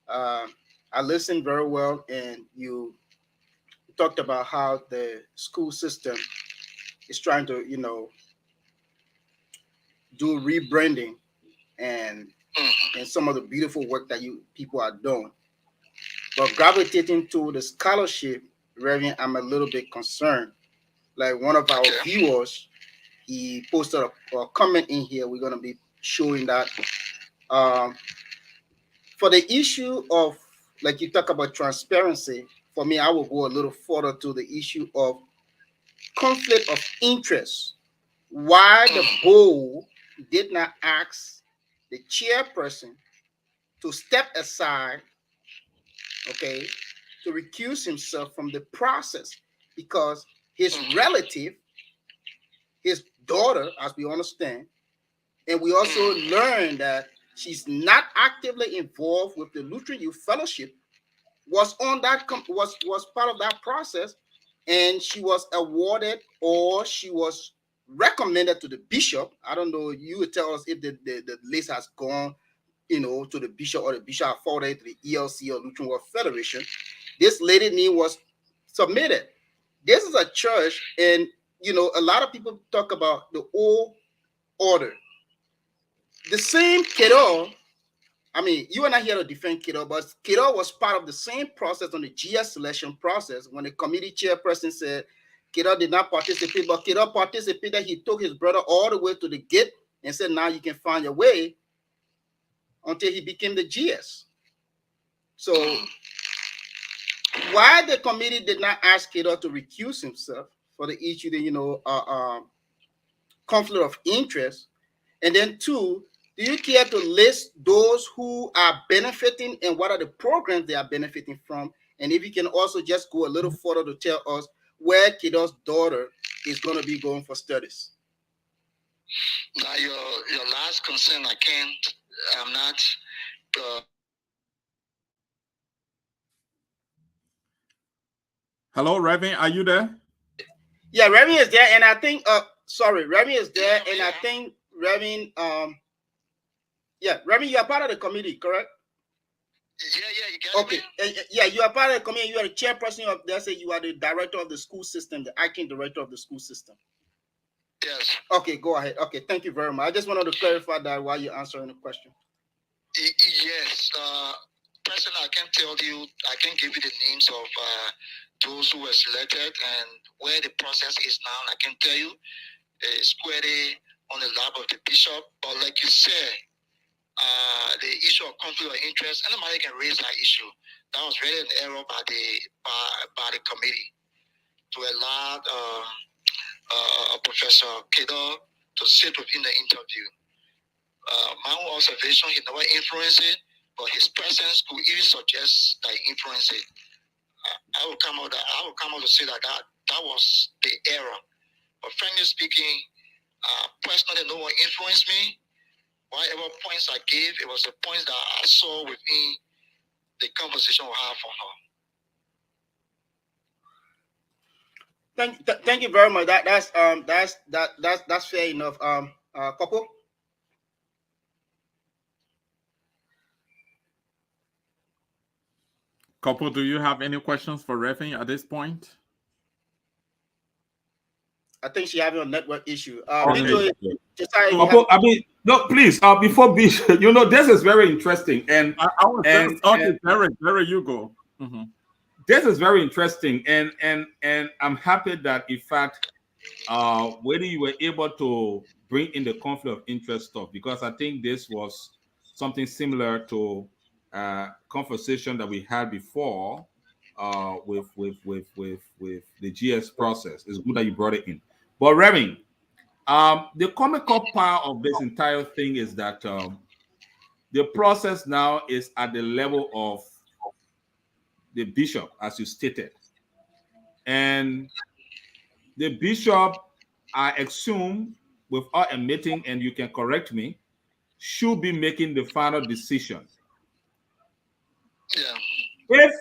I listened very well, and you talked about how the school system is trying to, do rebranding and some of the beautiful work that you people are doing. But gravitating to the scholarship, Reverend, I'm a little bit concerned. Like one of our viewers, he posted a comment in here. We're going to be showing that for the issue of, like you talk about transparency, for me, I will go a little further to the issue of conflict of interest. Why the board did not ask the chairperson to step aside, okay, to recuse himself from the process, because his relative, his daughter, as we understand, and we also learned that she's not actively involved with the Lutheran Youth Fellowship, was on that was part of that process, and she was awarded, or she was recommended to the bishop. I don't know, you would tell us if the list has gone, to the bishop, or the bishop have forwarded to the ELCL, Lutheran World Federation. This lady name was submitted. This is a church, and a lot of people talk about the old order. The same kiddo, I mean, you are not here to defend kiddo, but kiddo was part of the same process on the GS selection process when the committee chairperson said kiddo did not participate, but kiddo participated. He took his brother all the way to the gate and said, now you can find your way, until he became the GS. So why the committee did not ask kiddo to recuse himself for the issue, conflict of interest? And then two, do you care to list those who are benefiting and what are the programs they are benefiting from? And if you can also just go a little further to tell us where kiddo's daughter is going to be going for studies. Now, your last concern, I'm not. Hello, Reverend, are you there? Yeah, Remy is there, and I think Remy is there, and I think Remy, Remy, you are part of the committee, correct? Yeah, you got okay. Yeah, you are part of the committee. You are the chairperson of. They say you are the director of the school system, the acting director of the school system. Yes. Okay, go ahead. Okay, thank you very much. I just wanted to clarify that while you're answering the question. Yes. Personally, I can give you the names of those who were selected and where the process is now. I can tell you squarely on the lap of the bishop. But like you said, the issue of conflict of interest, anybody can raise that issue. That was really an error by the committee to allow Professor Kedo to sit within the interview. My own observation, he never influenced it, but his presence could even suggest that he influenced it. I will come out to say that was the error. But frankly speaking, personally, no one influenced me. Whatever points I gave, it was the points that I saw within the conversation we have for her. Thank you very much. That's fair enough. Kopo? Kopo, do you have any questions for Reverend at this point? I think she having a network issue. Okay. I mean, no, please. Before Bishop, this is very interesting, and Derek, you go. Mm-hmm. This is very interesting, and I'm happy that in fact, whether you were able to bring in the conflict of interest stuff, because I think this was something similar to conversation that we had before with the GS process. It's good that you brought it in. But Reverend, the comical part of this entire thing is that the process now is at the level of the bishop, as you stated. And the bishop, I assume, without admitting, and you can correct me, should be making the final decision. Yeah. If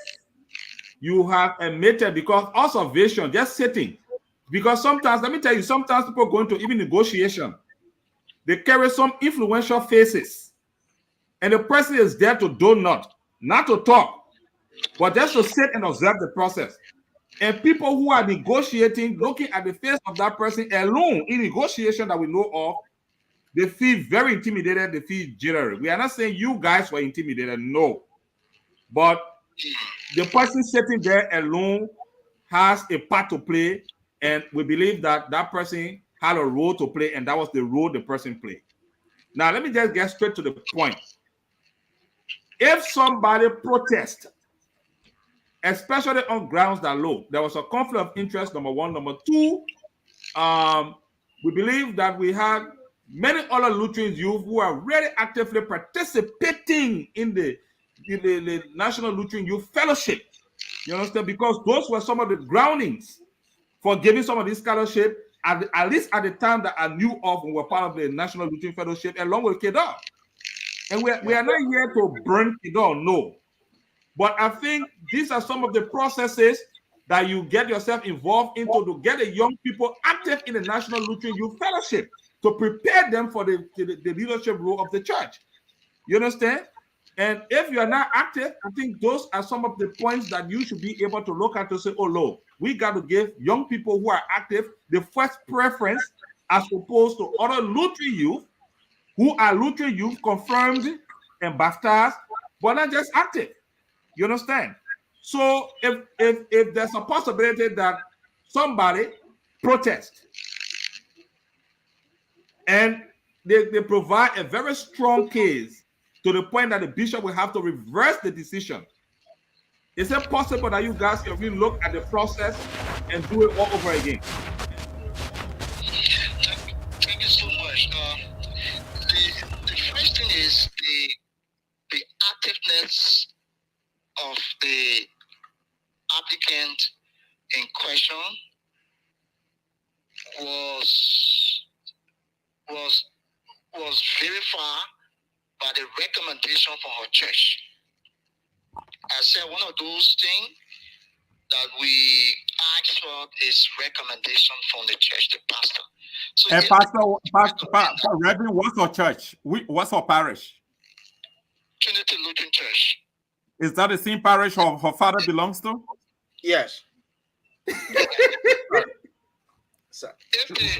you have admitted, because observation, just sitting, because sometimes, let me tell you, sometimes people go into even negotiation, they carry some influential faces, and the person is there to do not to talk, but just to sit and observe the process. And people who are negotiating, looking at the face of that person alone in negotiation that we know of, they feel very intimidated, they feel jittery. We are not saying you guys were intimidated, no. But the person sitting there alone has a part to play, and we believe that that person had a role to play, and that was the role the person played. Now, let me just get straight to the point. If somebody protests, especially on grounds that low, there was a conflict of interest, number one. Number two, we believe that we had many other Lutheran youth who are really actively participating in the National Lutheran Youth Fellowship. You understand? Because those were some of the groundings for giving some of this scholarship, at least at the time that I knew of when we were part of the National Lutheran Fellowship, along with Kedar. And we are not here to burn Kedar, no. But I think these are some of the processes that you get yourself involved into to get the young people active in the National Lutheran Youth Fellowship, to prepare them for the leadership role of the church. You understand? And if you are not active, I think those are some of the points that you should be able to look at to say, oh, Lord, we got to give young people who are active the first preference as opposed to other Lutheran youth who are Lutheran youth confirmed and baptized, but not just active. You understand? So if there's a possibility that somebody protests and they provide a very strong case to the point that the bishop will have to reverse the decision, is it possible that you guys can really look at the process and do it all over again? Thank you so much. The first thing is the activeness of the applicant in question was verified by the recommendation from her church. I said one of those things that we asked for is recommendation from the church, the pastor. So and Pastor Reverend, what's our church? What's our parish? Trinity Lutheran Church. Is that the same parish her father belongs to? Yes.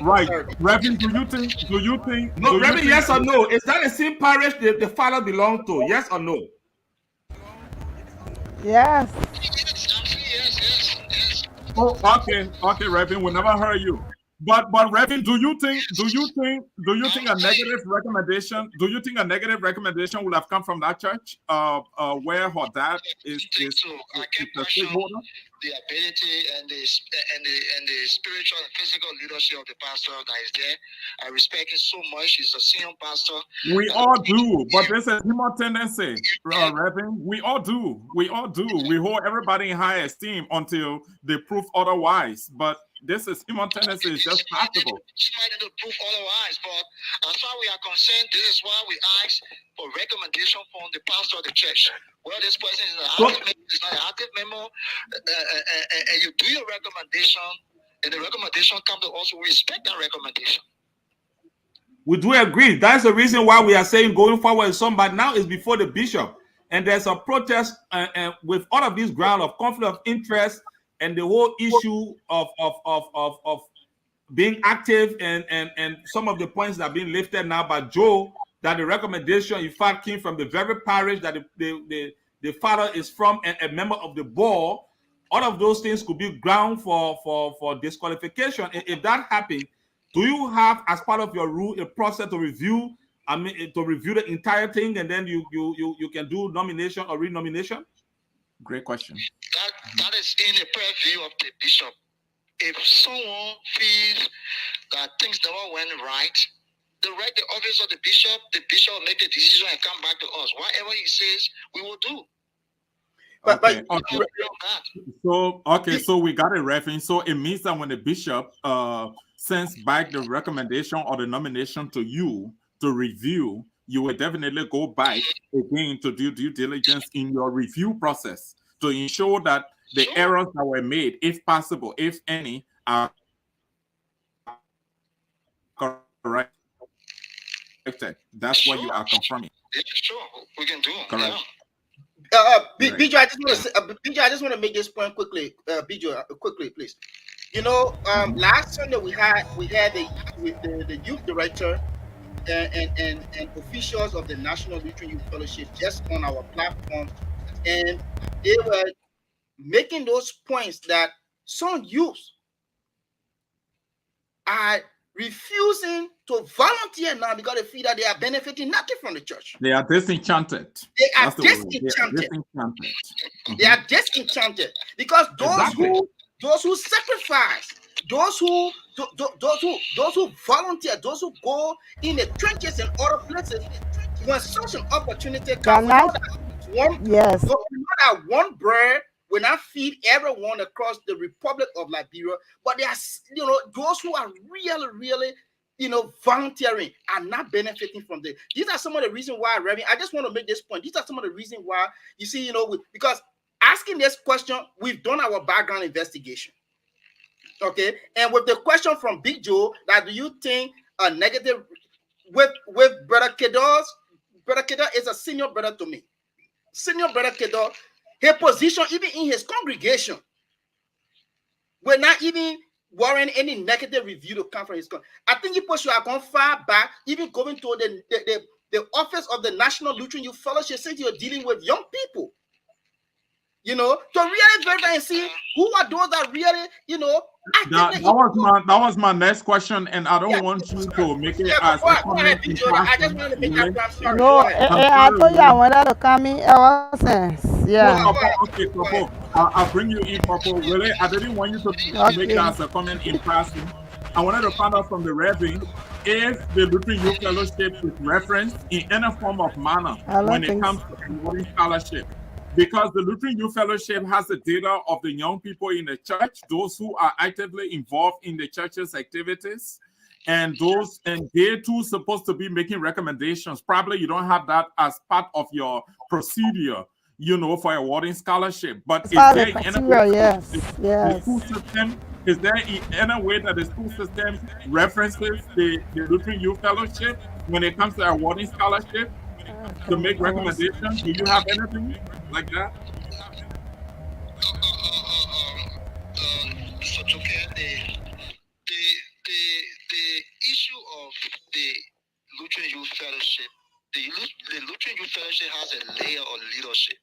Right. Reverend, do you think? No, Reverend, yes or no? Is that the same parish the father belongs to? Yes or no? Yes. Yes. Oh, okay, Reverend. We never heard you. But Reverend, do you think a negative recommendation? Do you think a negative recommendation would have come from that church? Where her dad is I can question the ability and the spiritual and physical leadership of the pastor that is there. I respect him so much. He's a senior pastor. We all do, but there's a human tendency, Reverend. We all do. We hold everybody in high esteem until they prove otherwise. But this is human tendency. It's just possible. Somebody to prove otherwise, but as far as we are concerned, this is why we ask for recommendation from the pastor of the church. Well, this person is not an active member, and you do your recommendation, and the recommendation comes to us. We respect that recommendation. We do agree. That's the reason why we are saying going forward, somebody now is before the bishop, and there's a protest with all of these ground of conflict of interest and the whole issue of being active and some of the points that are being lifted now by Joe, that the recommendation in fact came from the very parish that the father is from and a member of the board. All of those things could be ground for disqualification. And if that happens, do you have, as part of your rule, a process to review I mean, to review the entire thing, and then you can do nomination or renomination? Great question. That is in the purview of the bishop. If someone feels that things never went right, they write the office of the bishop will make the decision and come back to us. Whatever he says, we will do. Okay. So we got it, Reverend. So it means that when the bishop sends back the recommendation or the nomination to you to review, you will definitely go back again to do due diligence in your review process to ensure that the errors that were made, if possible, if any, are corrected. That's what you are confirming. Yeah, sure, we can do. Correct. Bijo, I just want to make this point quickly. Bijo, quickly, please. You know, last Sunday we had the youth director and officials of the National Lutheran Youth Fellowship just on our platform, and they were making those points that some youths are refusing to volunteer now because they feel that they are benefiting nothing from the church. They are disenchanted. They are disenchanted. They are disenchanted because those who sacrifice, those who volunteer, those who go in the trenches and other places, when such an opportunity comes, one bread will not feed everyone across the Republic of Liberia, but there are, those who are really, volunteering are not benefiting from this. These are some of the reasons why, Reverend, I just want to make this point. These are some of the reasons why, you see, because asking this question, we've done our background investigation. Okay, and with the question from Big Joe, that do you think a negative with Brother Kedar is a senior brother to me. Senior Brother Kedar, his position, even in his congregation, we're not even worrying any negative review to come from his congregation. I think you should have gone far back, even going to the office of the National Lutheran Youth Fellowship, since you're dealing with young people. To really verify and see who are those that really, that was my next question, and I don't want you to make it as a comment. I just wanted to make that point. No, I told you I wanted to come in. Yeah. Okay, Popo. I'll bring you in, Popo. Really, I didn't want you to make that as a comment in passing. I wanted to find out from the Reverend if the Lutheran Youth Fellowship is referenced in any form of manner when it comes to awarding scholarship. Because the Lutheran Youth Fellowship has the data of the young people in the church, those who are actively involved in the church's activities, and they too supposed to be making recommendations. Probably you don't have that as part of your procedure, for awarding scholarship. But is there any way the school system? Is there any way that the school system references the Lutheran Youth Fellowship when it comes to awarding scholarship to make recommendations? Do you have anything like that? The issue of the Lutheran Youth Fellowship, the Lutheran Youth Fellowship has a layer of leadership.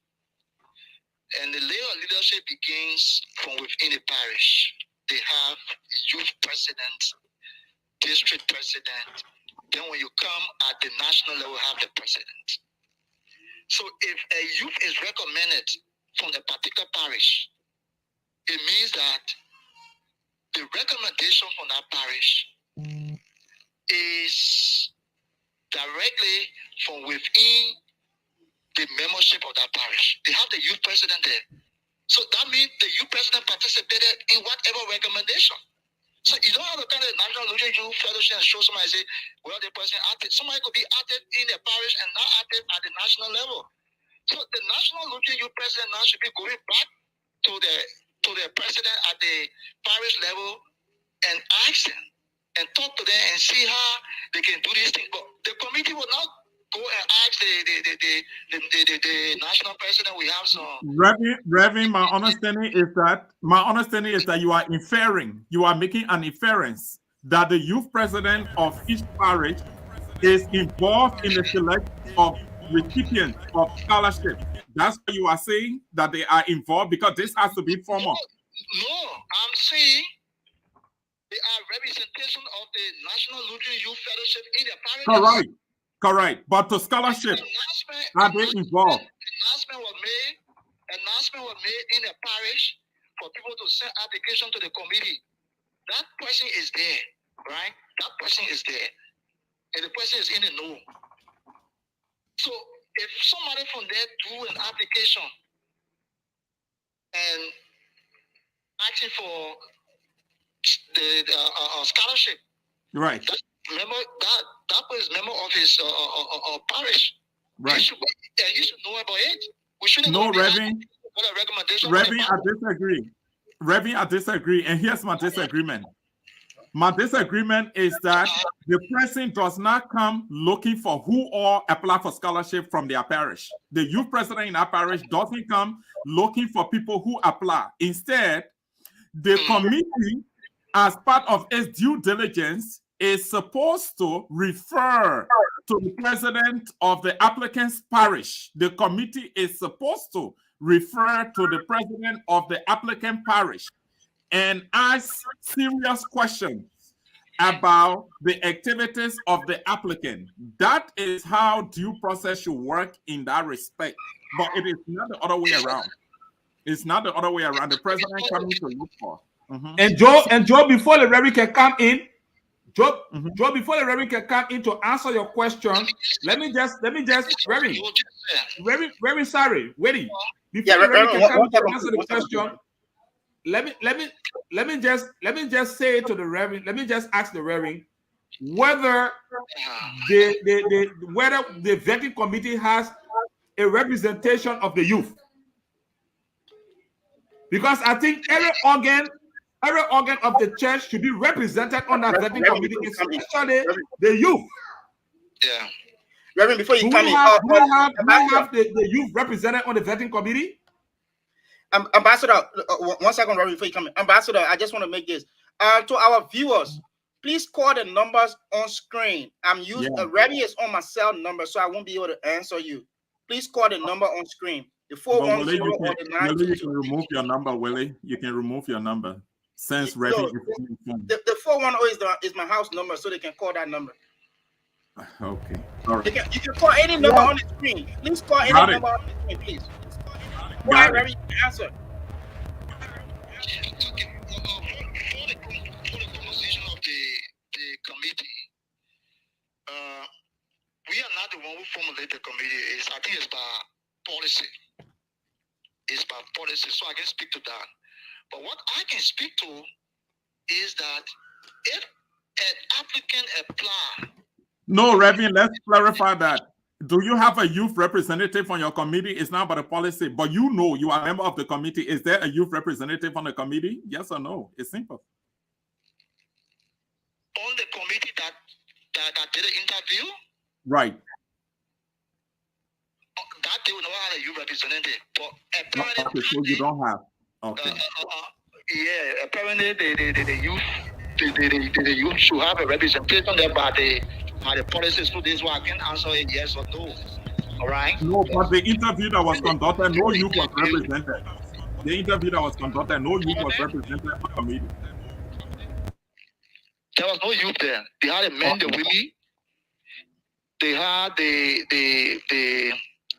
And the layer of leadership begins from within the parish. They have youth president, district president. Then when you come at the national level, have the president. So if a youth is recommended from a particular parish, it means that the recommendation from that parish is directly from within the membership of that parish. They have the youth president there. So that means the youth president participated in whatever recommendation. So you don't have to kind of National Lutheran Youth Fellowship and show somebody say, well, the person acted. Somebody could be active in the parish and not active at the national level. So the National Lutheran Youth President now should be going back to the president at the parish level and ask them and talk to them and see how they can do these things. But the committee will not go and ask the national president. We have some. Reverend, my understanding is that you are inferring, you are making an inference that the youth president of each parish is involved in the selection of recipients of scholarship. That's what you are saying, that they are involved, because this has to be formal. No, I'm saying they are representation of the National Lutheran Youth Fellowship in the parish. All right. Correct. But to scholarship, are they involved? Announcement was made in the parish for people to send application to the committee. That person is there, right? That person is there. And the person is in the know. So if somebody from there do an application and asking for the scholarship, right? That was member of his parish. Right. You should know about it. We shouldn't no, Reverend. Reverend, I disagree. Reverend, I disagree. And here's my disagreement. My disagreement is that the person does not come looking for who all apply for scholarship from their parish. The youth president in our parish doesn't come looking for people who apply. Instead, the committee, as part of its due diligence, is supposed to refer to the president of the applicant's parish. The committee is supposed to refer to the president of the applicant parish and ask serious questions about the activities of the applicant. That is how due process should work in that respect. But it is not the other way around. It's not the other way around. The president coming to look for. And Joe, before the Reverend can come in, Joe, before the Reverend can come in to answer your question, let me just, Reverend, sorry, waiting. Before the Reverend can come in to answer the question, let me just say to the Reverend, let me just ask the Reverend whether whether the vetting committee has a representation of the youth. Because I think every organ of the church should be represented on that vetting committee, especially the youth. Yeah. Reverend, before you come in, we have the youth represented on the vetting committee. Ambassador, 1 second, Reverend, before you come in. Ambassador, I just want to make this. To our viewers, please call the numbers on screen. I'm using Reverend is on my cell number, so I won't be able to answer you. Please call the number on screen. The 410 or the 922. You can remove your number, Willie. You can remove your number. Since Reverend the 410 is my house number, so they can call that number. Okay. All right. You can call any number on the screen. Please call any number on the screen, please. Go ahead, Reverend, you can answer. For the composition of the committee, we are not the one who formulate the committee. I think it's by policy. It's by policy, so I can speak to that. But what I can speak to is that if an applicant apply. No, Reverend, let's clarify that. Do you have a youth representative on your committee? It's not about a policy, but you know you are a member of the committee. Is there a youth representative on the committee? Yes or no? It's simple. On the committee that did the interview? Right. That they will not have a youth representative. But apparently, okay, so you don't have. Okay. Yeah, apparently the youth should have a representation there by the policy. So this is why I can answer it yes or no. All right. No, but the interview that was conducted, no youth was represented. The interview that was conducted, no youth was represented on the committee. There was no youth there. They had a men, the women. They had the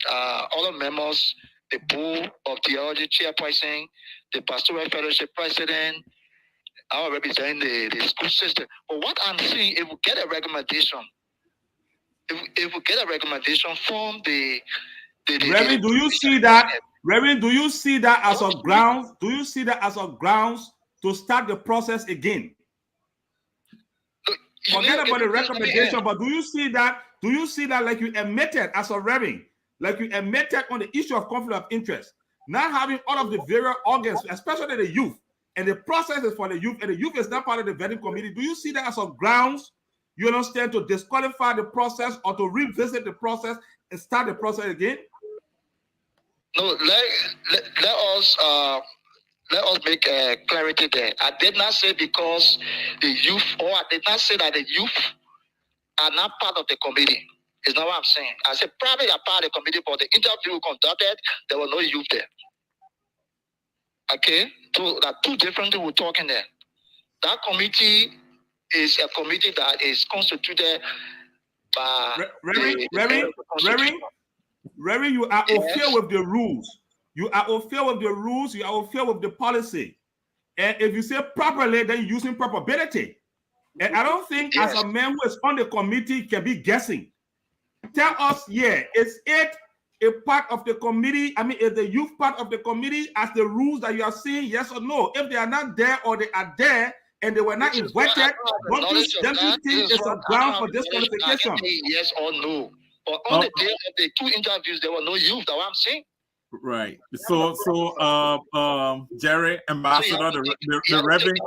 other members, the board of theology chairperson, the pastoral fellowship president, I was representing the school system. But what I'm saying, if we get a recommendation, if we get a recommendation from the Reverend, do you see that? Reverend, do you see that as a grounds? Do you see that as a grounds to start the process again? Forget about the recommendation, but do you see that? Do you see that like you admitted as a Reverend, like you admitted on the issue of conflict of interest, not having all of the various organs, especially the youth, and the process is for the youth, and the youth is not part of the vetting committee. Do you see that as a grounds, you understand, to disqualify the process or to revisit the process and start the process again? No, let us make clarity there. I did not say because the youth, or I did not say that the youth are not part of the committee. It's not what I'm saying. I said probably are part of the committee, but the interview conducted, there were no youth there. Okay? So there are two different things we're talking there. That committee is a committee that is constituted by Reverend, you are affair with the rules. You are affair with the rules. You are affair with the policy. And if you say properly, then you're using probability. And I don't think as a man who is on the committee can be guessing. Tell us, is it a part of the committee? I mean, is the youth part of the committee as the rules that you are seeing, yes or no? If they are not there or they are there and they were not invited, don't you think it's a ground for disqualification? Yes or no? But on the day of the 2 interviews, there were no youth. That's what I'm saying. Right. So, Jerry, Ambassador, the Reverend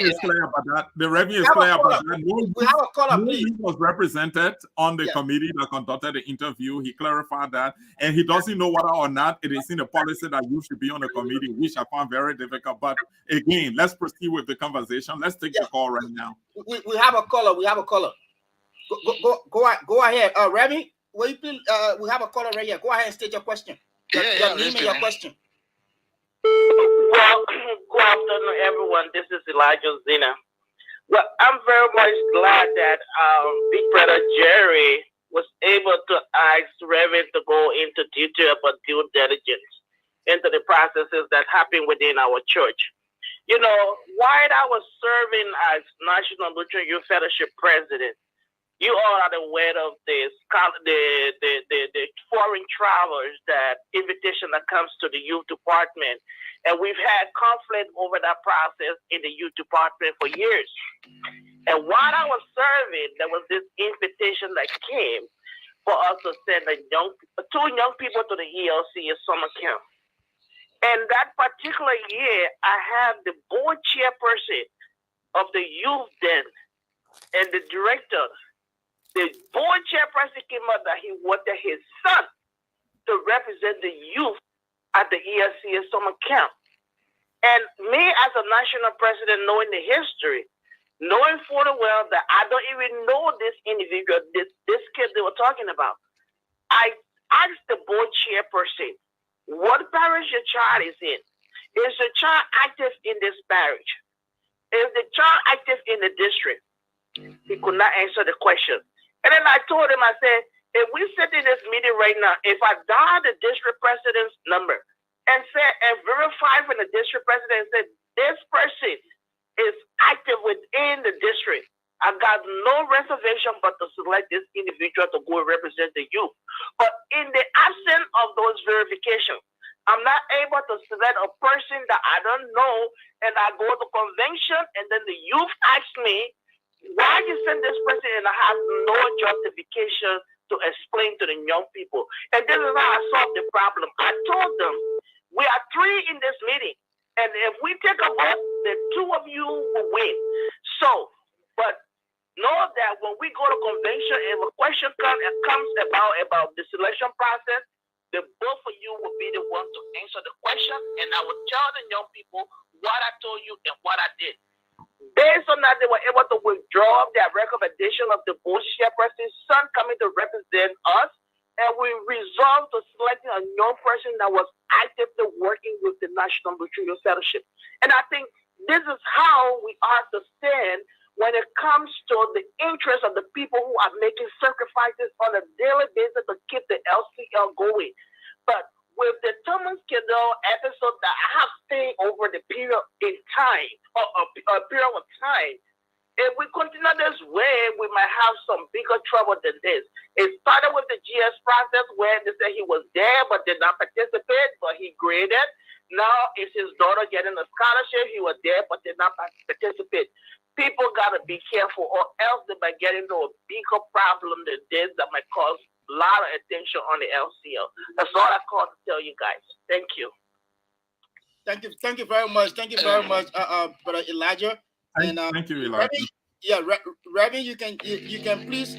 is clear about that. The Reverend is clear about that. We have a caller, please. He was represented on the committee that conducted the interview. He clarified that, and he doesn't know whether or not it is in the policy that you should be on the committee, which I found very difficult. But again, let's proceed with the conversation. Let's take the call right now. We have a caller. We have a caller. Go ahead, Reverend. Will you please? We have a caller right here. Go ahead and state your question. Your name and your question. Well, good afternoon, everyone. This is Elijah Zina. Well, I'm very much glad that Big Brother Jerry was able to ask Reverend to go into detail about due diligence into the processes that happen within our church. You know, while I was serving as National Lutheran Youth Fellowship President, you all are aware of this, the foreign travelers, that invitation that comes to the youth department. And we've had conflict over that process in the youth department for years. And while I was serving, there was this invitation that came for us to send 2 young people to the LCL summer camp. And that particular year, I have the board chairperson of the youth then and the director. The board chairperson came out that he wanted his son to represent the youth at the ELCS summer camp. And me as a national president, knowing the history, knowing full well that I don't even know this individual, this kid they were talking about, I asked the board chairperson, what parish your child is in? Is the child active in this parish? Is the child active in the district? He could not answer the question. And then I told him, I said, if we sit in this meeting right now, if I dial the district president's number and verify from the district president and said, this person is active within the district, I got no reservation but to select this individual to go and represent the youth. But in the absence of those verifications, I'm not able to select a person that I don't know, and I go to convention, and then the youth asks me, why you send this person, and I have no justification to explain to the young people. And this is how I solved the problem. I told them, we are 3 in this meeting, and if we take a vote, the 2 of you will win. So, but know that when we go to convention, if a question comes about the selection process, the both of you will be the one to answer the question, and I will tell the young people what I told you and what I did. Based on that, they were able to withdraw their recommendation of the board chairperson's son coming to represent us, and we resolved to selecting a young person that was actively working with the National Lutheran Youth Fellowship. And I think this is how we are to stand when it comes to the interest of the people who are making sacrifices on a daily basis to keep the LCL going. But with the Thomas Kendall episode that I have seen over the period in time, or a period of time, if we continue this way, we might have some bigger trouble than this. It started with the GS process where they said he was there but did not participate, but he graded. Now it's his daughter getting a scholarship. He was there but did not participate. People got to be careful, or else they might get into a bigger problem than this that might cause a lot of attention on the LCL. That's all I called to tell you guys. Thank you. Thank you very much. Thank you very much, Brother Elijah. And thank you, Elijah. Reverend, you can please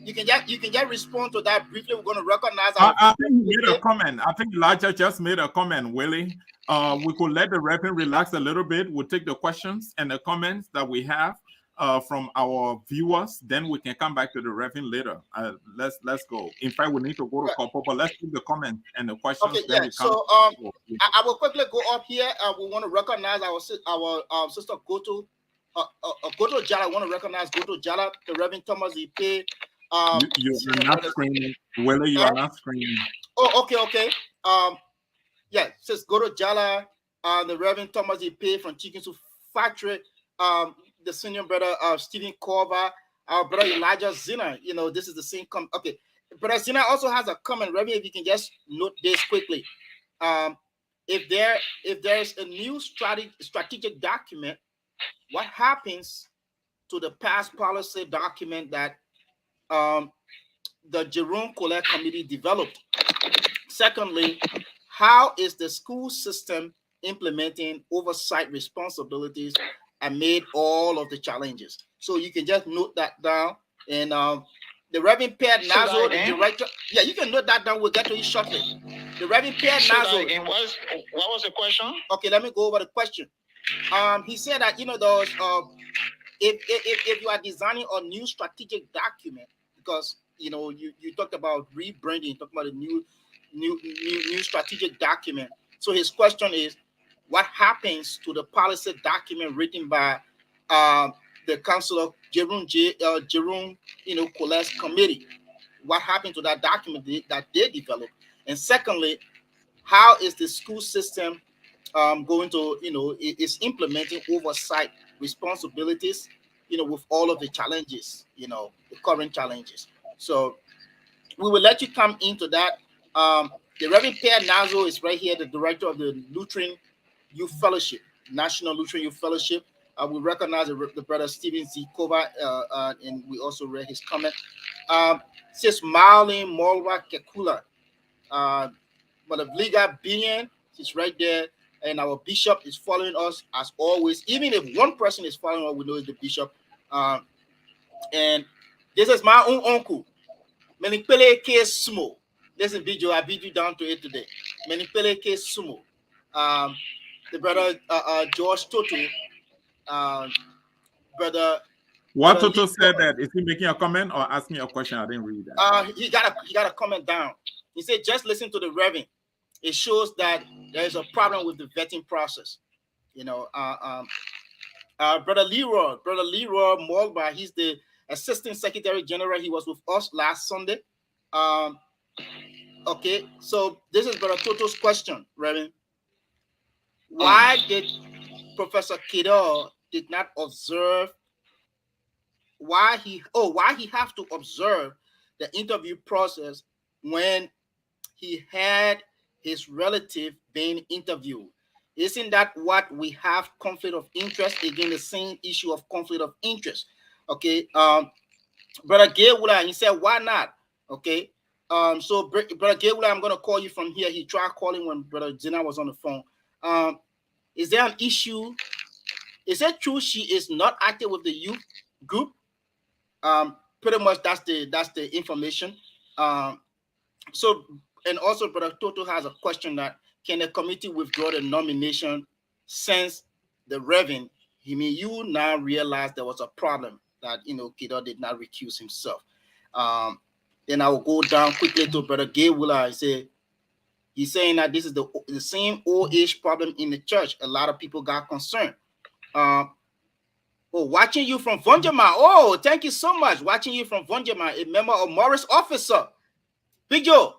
you can just respond to that briefly. We're going to recognize. I think he made a comment. I think Elijah just made a comment, Willie. We could let the Reverend relax a little bit. We'll take the questions and the comments that we have from our viewers. Then we can come back to the Reverend later. Let's go. In fact, we need to go to couple, but let's take the comments and the questions. Okay, yeah. So I will quickly go up here. We want to recognize our sister Goto Jala. I want to recognize Goto Jala, the Reverend Thomas Ipe, You are not screening. Whether you are not screening. Oh, okay. Yeah, says go to Jala. The Reverend Thomas Ipe from Chicken Soup Factory. The senior brother Stephen Corva, our brother Elijah Zina. You know, this is the same okay. Brother Zina also has a comment. Reverend, if you can just note this quickly. If there's a new strategic document, what happens to the past policy document that the Jerome Colette Committee developed? Secondly, how is the school system implementing oversight responsibilities amid all of the challenges? So you can just note that down. And the Reverend Pierre Nazo, the director, yeah, you can note that down. We'll get to it shortly. The Reverend Pierre Nazo. What was the question? Okay, let me go over the question. He said that, you know, those if you are designing a new strategic document, because you know you talked about rebranding, talking about a new strategic document. So his question is, what happens to the policy document written by the Councilor Jerome Colette's committee? What happened to that document that they developed? And secondly, how is the school system going to, is implementing oversight responsibilities, with all of the challenges, the current challenges. So we will let you come into that. The Reverend Pierre Nazo is right here, the director of the Lutheran Youth Fellowship, National Lutheran Youth Fellowship. We recognize the brother Stephen Zikova, and we also read his comment. Says Marlene Molwa Kekula, Mother Liga Binian, she's right there, and our bishop is following us as always. Even if one person is following us, we know it's the bishop. And this is my own uncle, Menipele K. Sumo. Listen, video, I beat you down to it today. Menipele K. Sumo. The brother George Toto, brother. What Toto said that? Is he making a comment or asking a question? I didn't read that. He got a comment down. He said, just listen to the Reverend. It shows that there is a problem with the vetting process. Brother Leroy Molba, he's the Assistant Secretary General. He was with us last Sunday. Okay, so this is Brother Toto's question, Reverend. Why did Professor Kiddo did not observe? Why he have to observe the interview process when he had his relative being interviewed? Isn't that what we have conflict of interest? Again, the same issue of conflict of interest. Okay, Brother Gaywood, he said, why not? Okay, so Brother Gaywood, I'm gonna call you from here. He tried calling when Brother Zina was on the phone. Is there an issue? Is it true she is not active with the youth group? Pretty much that's the information. So, and also Brother Toto has a question that, can the committee withdraw the nomination since the Reverend, you now realize there was a problem that, Kiddo did not recuse himself. Then I will go down quickly to Brother Gaywula. He's saying that this is the same old age problem in the church. A lot of people got concerned. Watching you from Vonjama. Oh, thank you so much. Watching you from Vonjama, a member of Morris Officer. Big Joe.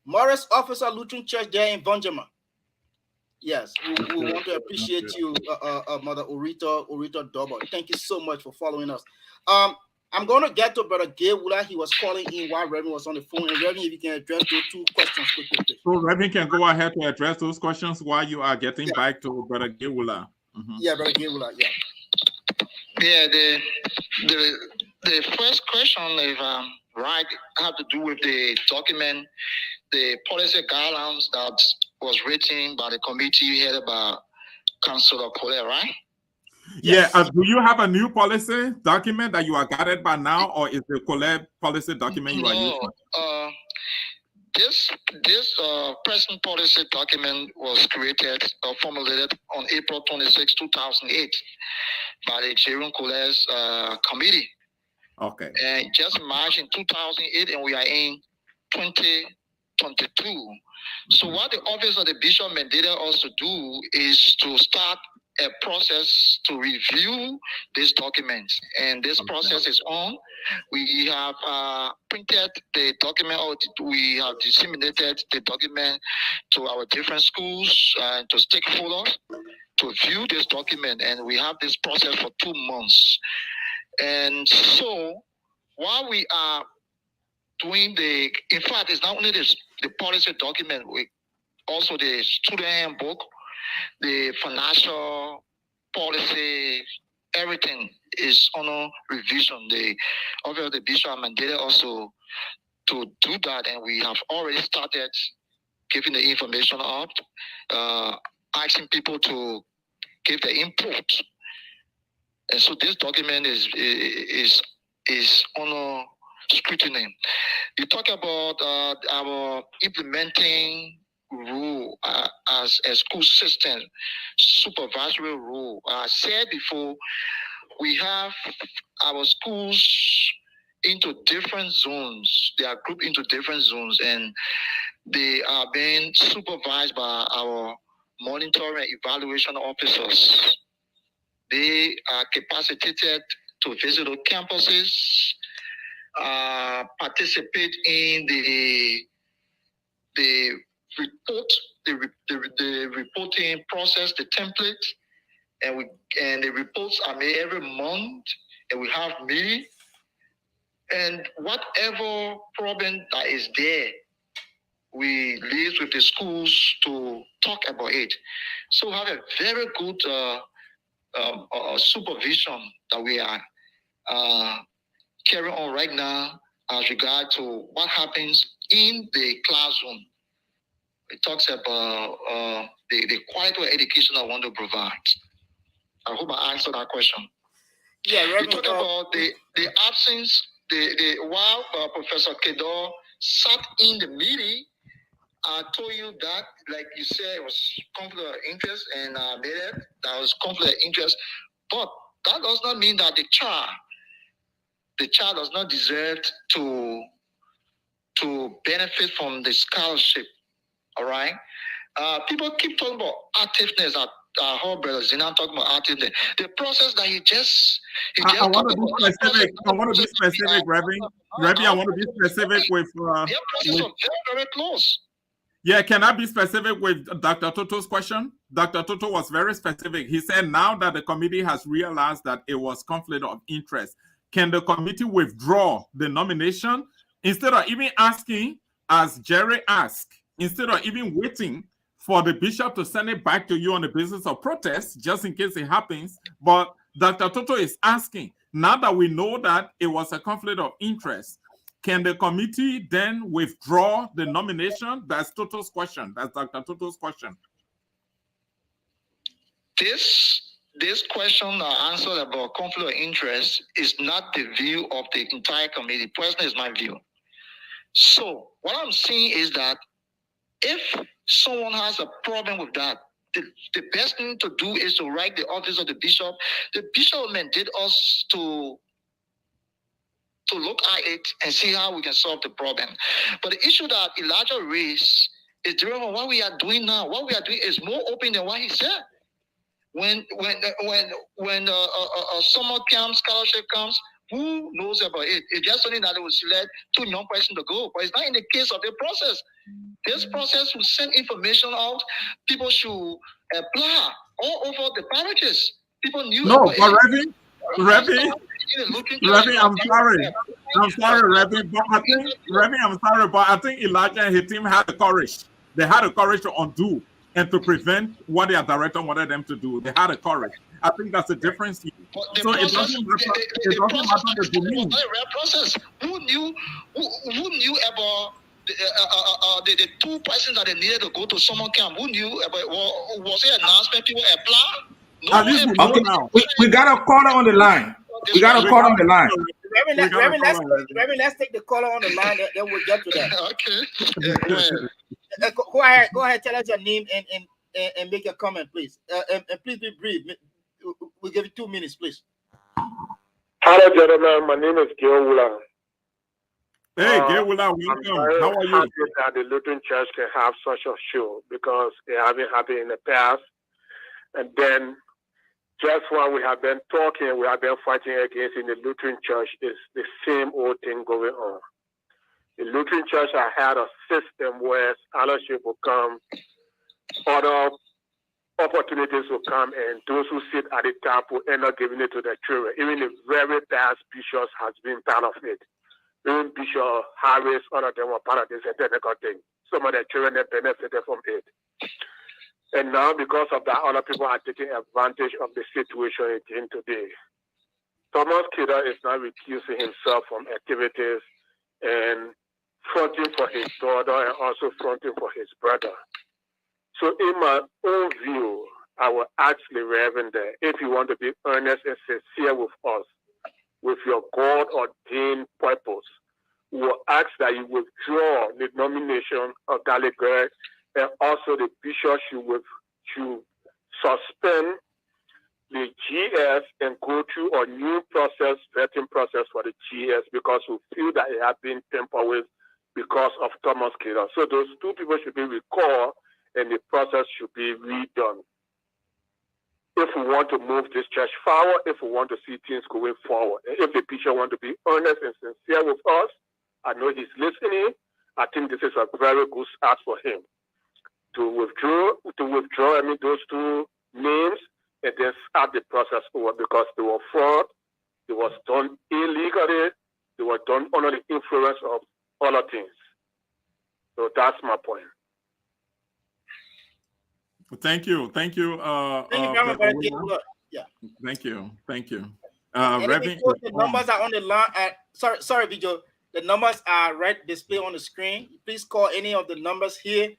Morris Officer Lutheran Church there in Vonjama. Yes, we want to appreciate you, Mother Orita Double. Thank you so much for following us. I'm going to get to Brother Gaywula. He was calling in while Reverend was on the phone. And Reverend, if you can address those two questions quickly, please. So Reverend can go ahead to address those questions while you are getting back to Brother Gaywula. Yeah, Brother Gaywula, yeah. Yeah, the first question, if right, have to do with the document, the policy guidelines that was written by the committee headed by Councilor Colette, right? Yes. Yeah. Do you have a new policy document that you are guided by now, or is the Colette policy document you are using? This present policy document was created or formulated on April 26, 2008 by the Jerome Colette's committee. Okay. And just March in 2008, and we are in 2022. So what the office of the bishop mandated us to do is to start a process to review these documents, and this process is on. We have printed the document, or we have disseminated the document to our different schools and to stakeholders to view this document, and we have this process for 2 months. And so while we are doing in fact, it's not only the policy document, also the student handbook, the financial policy, everything is under revision. The office of the bishop mandated also to do that, and we have already started giving the information out, asking people to give the input. And so this document is under scrutiny. You talk about our implementing rule as a school system, supervisory rule. I said before, we have our schools into different zones. They are grouped into different zones, and they are being supervised by our monitoring and evaluation officers. They are capacitated to visit the campuses, participate in the report, the reporting process, the template, and the reports are made every month, and we have meetings, and whatever problem that is there, we liaise with the schools to talk about it. So we have a very good supervision that we are carrying on right now as regard to what happens in the classroom. It talks about the quality of education I want to provide. I hope I answered that question. Yeah, you talk about the absence, while Professor Kedor sat in the meeting, I told you that, like you said, it was conflict of interest, and made it that was conflict of interest. But that does not mean that the child does not deserve to benefit from the scholarship. All right. People keep talking about activeness. Our whole brother Zina talking about activeness. The process that he just I want to be specific. I want to be specific, Rabbi. Rabbi, I want to be specific with. Their process are very, very close. Yeah, can I be specific with Dr. Toto's question? Dr. Toto was very specific. He said now that the committee has realized that it was conflict of interest, can the committee withdraw the nomination instead of even asking, as Jerry asked, instead of even waiting for the bishop to send it back to you on the basis of protest, just in case it happens? But Dr. Toto is asking, now that we know that it was a conflict of interest, can the committee then withdraw the nomination? That's Toto's question. That's Dr. Toto's question. This question I answered about conflict of interest is not the view of the entire committee. Personally, is my view. So what I'm saying is that if someone has a problem with that, the best thing to do is to write the office of the bishop. The bishop mandated us to look at it and see how we can solve the problem. But the issue that Elijah raised is different from what we are doing now. What we are doing is more open than what he said. When summer camp scholarship comes, who knows about it? It's just something that it will select 2 young persons to go. But it's not in the case of the process. This process will send information out. People should apply all over the parishes. People knew. No, but Rabbi, I'm sorry. I'm sorry, Rabbi, but I think, Rabbi, I'm sorry, but I think Elijah and his team had the courage. They had the courage to undo and to prevent what their director wanted them to do. They had the courage. I think that's the difference here. So it doesn't matter the domain. It was not a real process. Who knew about the 2 persons that they needed to go to summer camp? Who knew about? Was it an announcement? People apply? No. At least we know now. We got a caller on the line. We got a caller on the line. Reverend, let's take the caller on the line. Then we'll get to that. Okay. Go ahead. Tell us your name and make a comment, please. And please be brief. We'll give you 2 minutes, please. Hello, gentlemen. My name is Gil Wula. Hey, Gil Wula, welcome. How are you? I'm happy that the Lutheran Church can have such a show because they haven't happened in the past. And then just what we have been talking, we have been fighting against in the Lutheran Church is the same old thing going on. The Lutheran Church has had a system where scholarship will come, other opportunities will come, and those who sit at the top will end up giving it to their children. Even the very past bishops has been part of it. Even Bishop Harris, all of them were part of this technical thing. Some of their children have benefited from it. And now, because of that, other people are taking advantage of the situation in today. Thomas Kidder is now recusing himself from activities and fronting for his daughter and also fronting for his brother. So in my own view, I will ask the Reverend there, if you want to be earnest and sincere with us, with your God-ordained purpose, we will ask that you withdraw the nomination of Gallagher, and also the bishop should suspend the GS and go through a new process, vetting process for the GS, because we feel that it has been tampered with because of Thomas Kidder. So those two people should be recalled and the process should be redone. If we want to move this church forward, if we want to see things going forward, and if the bishop want to be earnest and sincere with us, I know he's listening. I think this is a very good start for him to withdraw. Those two names and then start the process over, because they were fraud, it was done illegally, they were done under the influence of other things. So that's my point. Thank you. Thank you very much, Brother Brother William. Yeah. Thank you. Reverend, the numbers are on the line. Sorry, Bijo. The numbers are displayed on the screen. Please call any of the numbers here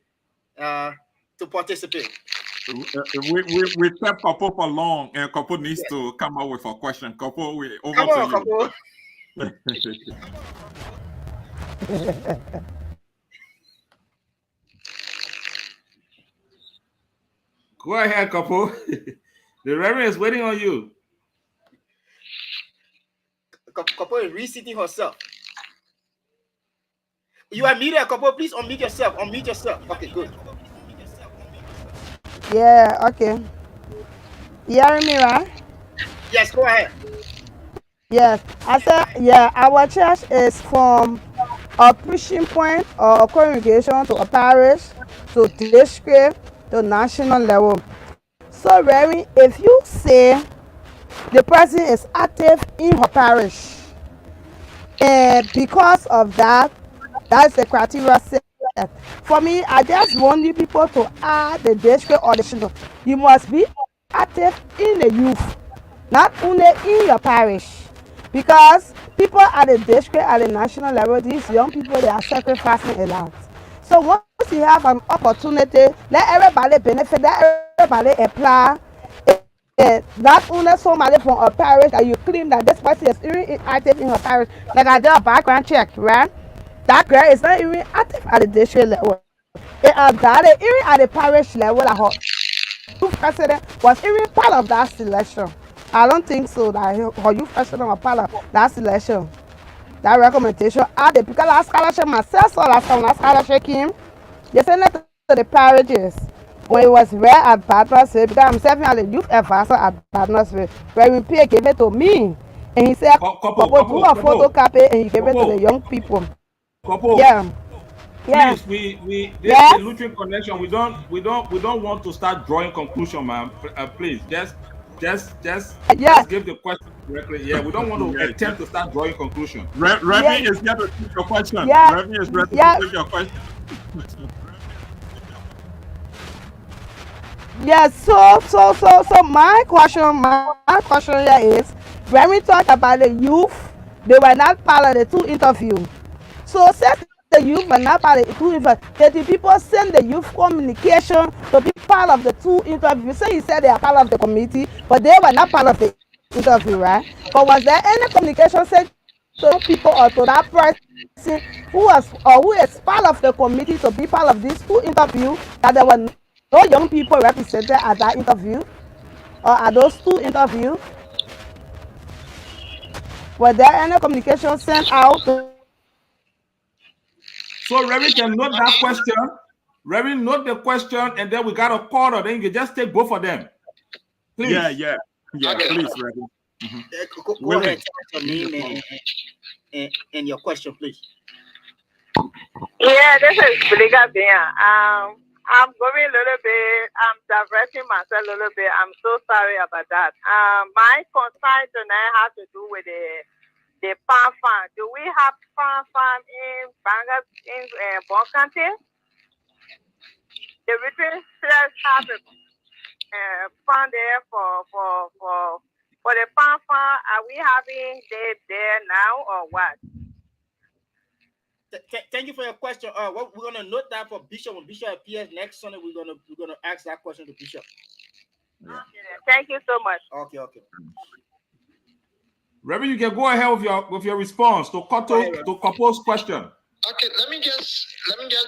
to participate. We kept Kapo for long, and Kapo needs to come up with a question. Kapo, over to you. Go ahead, Kapo. The Reverend is waiting on you. Kapo is reseating herself. You are muted, Kapo. Please unmute yourself. Unmute yourself. Okay, good. Yeah, okay. You hearing me, right? Yes, go ahead. Yes. I said, yeah, our church is from a preaching point or a congregation to a parish to district to national level. So, Reverend, if you say the person is active in her parish, and because of that, that's the criteria set. For me, I just want you people to add the district or the national. You must be active in the youth, not only in your parish. Because people at the district, at the national level, these young people, they are sacrificing a lot. So once you have an opportunity, let everybody benefit, let everybody apply. Not only somebody from a parish that you claim that this person is even active in her parish. Like I did a background check, right? That girl is not even active at the district level. It even at the parish level, like her youth president was even part of that selection. I don't think so that her youth president was part of that selection. That recommendation, because that scholarship myself saw last time that scholarship came, they sent it to the parishes. When it was read at Partnersville, because I'm serving as a youth advisor at Partnersville, where we gave it to me. And he said, Couple, do a photocopy and he gave it to the young people. Couple. Yeah. Yeah. Please, this is the Lutheran connection. We don't want to start drawing conclusion, man. Please, just give the question directly. Yeah, we don't want to attempt to start drawing conclusion. Reverend is here to take your question. Yeah. Reverend is ready to take your question. Yes, so my question here is, when we talk about the youth, they were not part of the two interview. So since the youth were not part of the two interview, the people send the youth communication to be part of the two interviews. So you said they are part of the committee, but they were not part of the interview, right? But was there any communication sent to people or to that person who is part of the committee to be part of these two interviews, that there were no young people represented at that interview or at those two interviews? Was there any communication sent out? So Reverend can note that question. Reverend, note the question, and then we got a caller. Then you can just take both of them. Please. Yeah. Yeah, Okay. please, Reverend. Go ahead, tell us your name and your question, please. Yeah, this is Brigadia. I'm going a little bit. I'm diverting myself a little bit. I'm so sorry about that. My concern tonight has to do with the farm. Do we have farm in Banga in Bon County? The Lutheran church have a farm there for the farm. Are we having it there now or what? Thank you for your question. We're gonna note that for Bishop. When Bishop appears next Sunday, we're gonna ask that question to Bishop. Yeah. Okay, thank you so much. Okay. Reverend, you can go ahead with your response to Kopo's question. Okay, let me just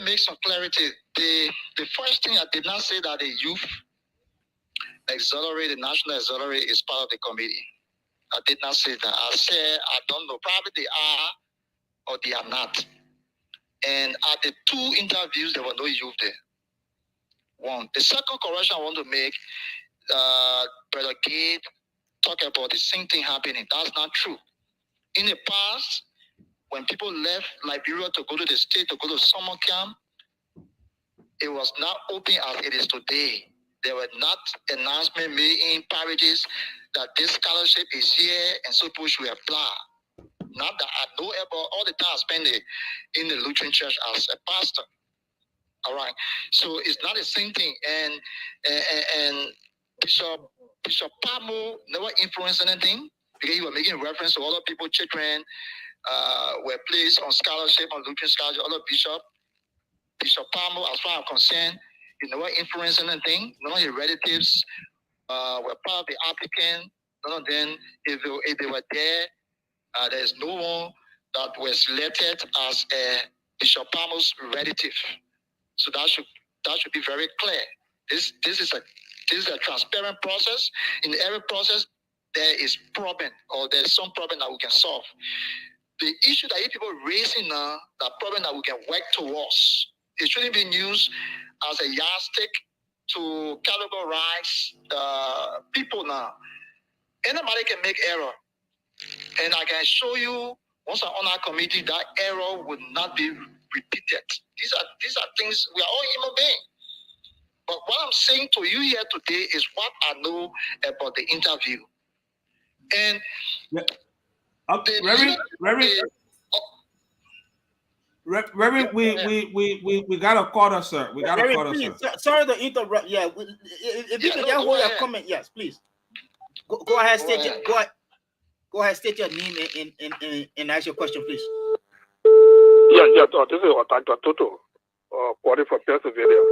make some clarity. The first thing, I did not say that the youth auxiliary, the national auxiliary, is part of the committee. I did not say that. I said I don't know. Probably they are or they are not. And at the two interviews, there were no youth there. One. The second correction I want to make, Brother Gabe talk about the same thing happening. That's not true. In the past, when people left Liberia to go to the state, to go to summer camp, it was not open as it is today. There were not announcements made in parishes that this scholarship is here and so people should apply. Not that I know about all the time I spent in the Lutheran church as a pastor. All right. So it's not the same thing. And Bishop Pamo never influenced anything because he was making reference to other people, children were placed on scholarship, on Lutheran scholarship, other Bishop Pamo, as far as I'm concerned, he never influenced anything. None of his relatives were part of the applicant. None of them, if they were there, there's no one that was selected as a Bishop Pamo's relative. So that should be very clear. This is a transparent process. In every process, there is problem or there's some problem that we can solve. The issue that you people are raising now, that problem that we can work towards, it shouldn't be used as a yardstick to categorize the people now. Anybody can make error. And I can show you, once I'm on our committee, that error would not be repeated. These are things, we are all human beings. But what I'm saying to you here today is what I know about the interview. And Reverend, we got a quarter, sir. We got a quarter, sir. Sorry to interrupt. Yeah, if you can just hold your comment, yes, please. Go ahead, state your go ahead, state your name and ask your question, please. Yeah. This is Otanta Toto, calling from Pennsylvania.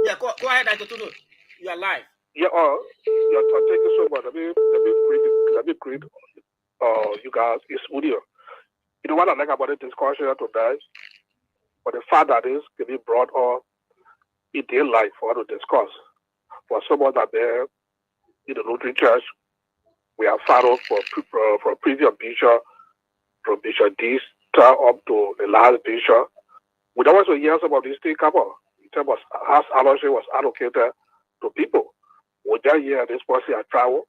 Yeah, go ahead, Dr. Toto. You are live. Yeah. Thank you so much. Let me greet you guys. It's audio. You know what I like about the discussion today? For the fact that this can be brought up in their life for us to discuss. For someone that there in the Lutheran Church, we have followed for previous bishop, from Bishop D up to the last bishop. We don't want to hear some of these things come up. In terms of how scholarship was allocated to people. We just hear this person had traveled,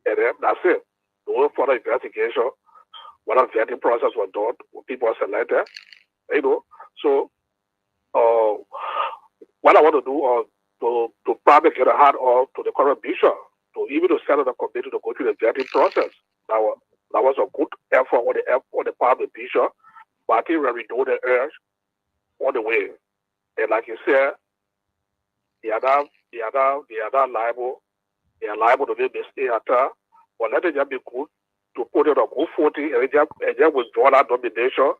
and then that's it. No further investigation. What a vetting process was done, people were selected, So, what I want to do to probably get a hand off to the current bishop, to even to set up a committee to go through the vetting process. That was a good effort on the part of the bishop, but I think when we do the urge on the way, and like you said, they are liable to be mistake at all, but let it just be good to put it on good footing and just withdraw that nomination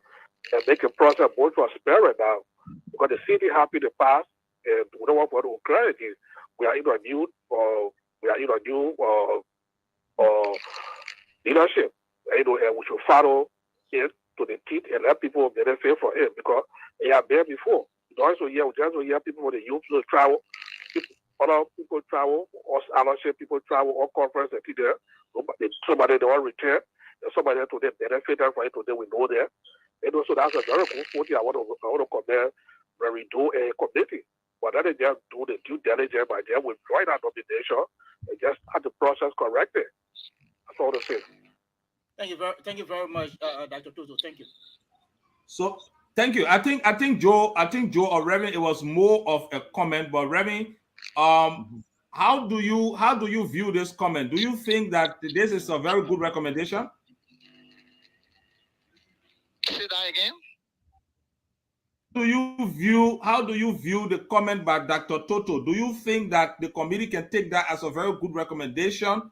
and make a process more transparent now. Because the city happy to pass and we don't want to occur again. We are in a new leadership. And we should follow it to the teeth and let people benefit from it because they are there before. We also hear people for the youth to travel. Other people travel, or scholarship people travel, or conference and there. Somebody they want return, and somebody to them benefit for it today we know there. And also that's a very good thing I want to comment when we do a committee. But then they just do the due diligence by just withdraw that nomination and just have the process corrected. That's all to say. Thank you very much, Dr. Toto. Thank you. So thank you. I think Joe or Reverend, it was more of a comment, but Reverend, how do you view this comment? Do you think that this is a very good recommendation? Say that again. How do you view the comment by Dr. Toto? Do you think that the committee can take that as a very good recommendation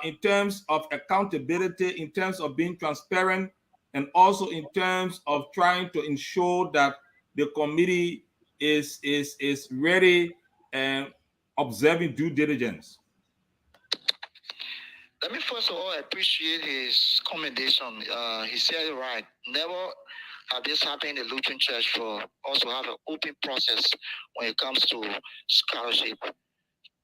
in terms of accountability, in terms of being transparent, and also in terms of trying to ensure that the committee is ready and observing due diligence? Let me first of all appreciate his commendation. He said it right. Never have this happened in the Lutheran Church for us to have an open process when it comes to scholarship.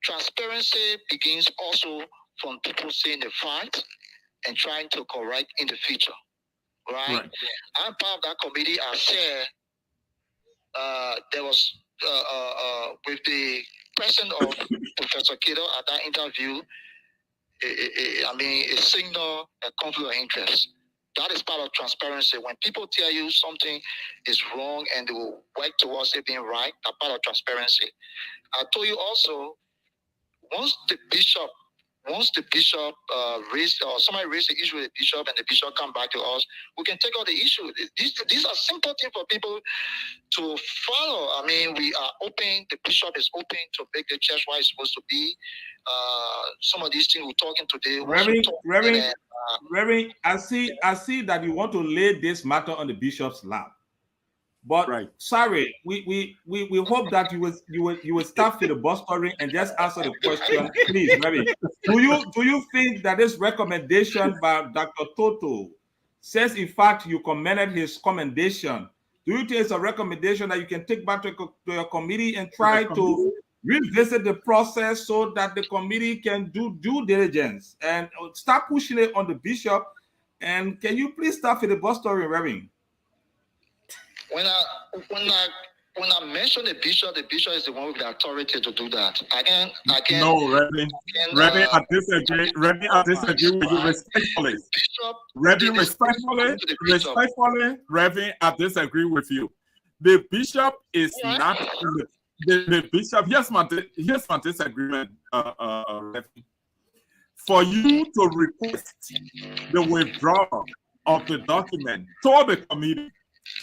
Transparency begins also from people seeing the fact and trying to correct in the future. Right? I'm part of that committee. I said there was with the president of Professor Kido at that interview, a signal, a conflict of interest. That is part of transparency. When people tell you something is wrong and they will work towards it being right, that's part of transparency. I told you also, once the bishop raised, or somebody raised the issue with the bishop and the bishop come back to us, we can take out the issue. These are simple things for people to follow. We are open. The bishop is open to make the church what it's supposed to be. Some of these things we're talking today. Reverend, I see that you want to lay this matter on the bishop's lap. But sorry, we hope that you will start filibustering and just answer the question, please, Reverend. Do you think that this recommendation by Dr. Toto says, in fact, you commended his commendation? Do you think it's a recommendation that you can take back to your committee and try to revisit the process so that the committee can do due diligence and start pushing it on the bishop? And can you please start filibustering, Reverend? When I mention the bishop is the one with the authority to do that. No, Reverend. Reverend, I disagree. Reverend, I disagree with you respectfully. Reverend, respectfully, Reverend, I disagree with you. The bishop is not the bishop. Here's my disagreement, Reverend. For you to request the withdrawal of the document to the committee,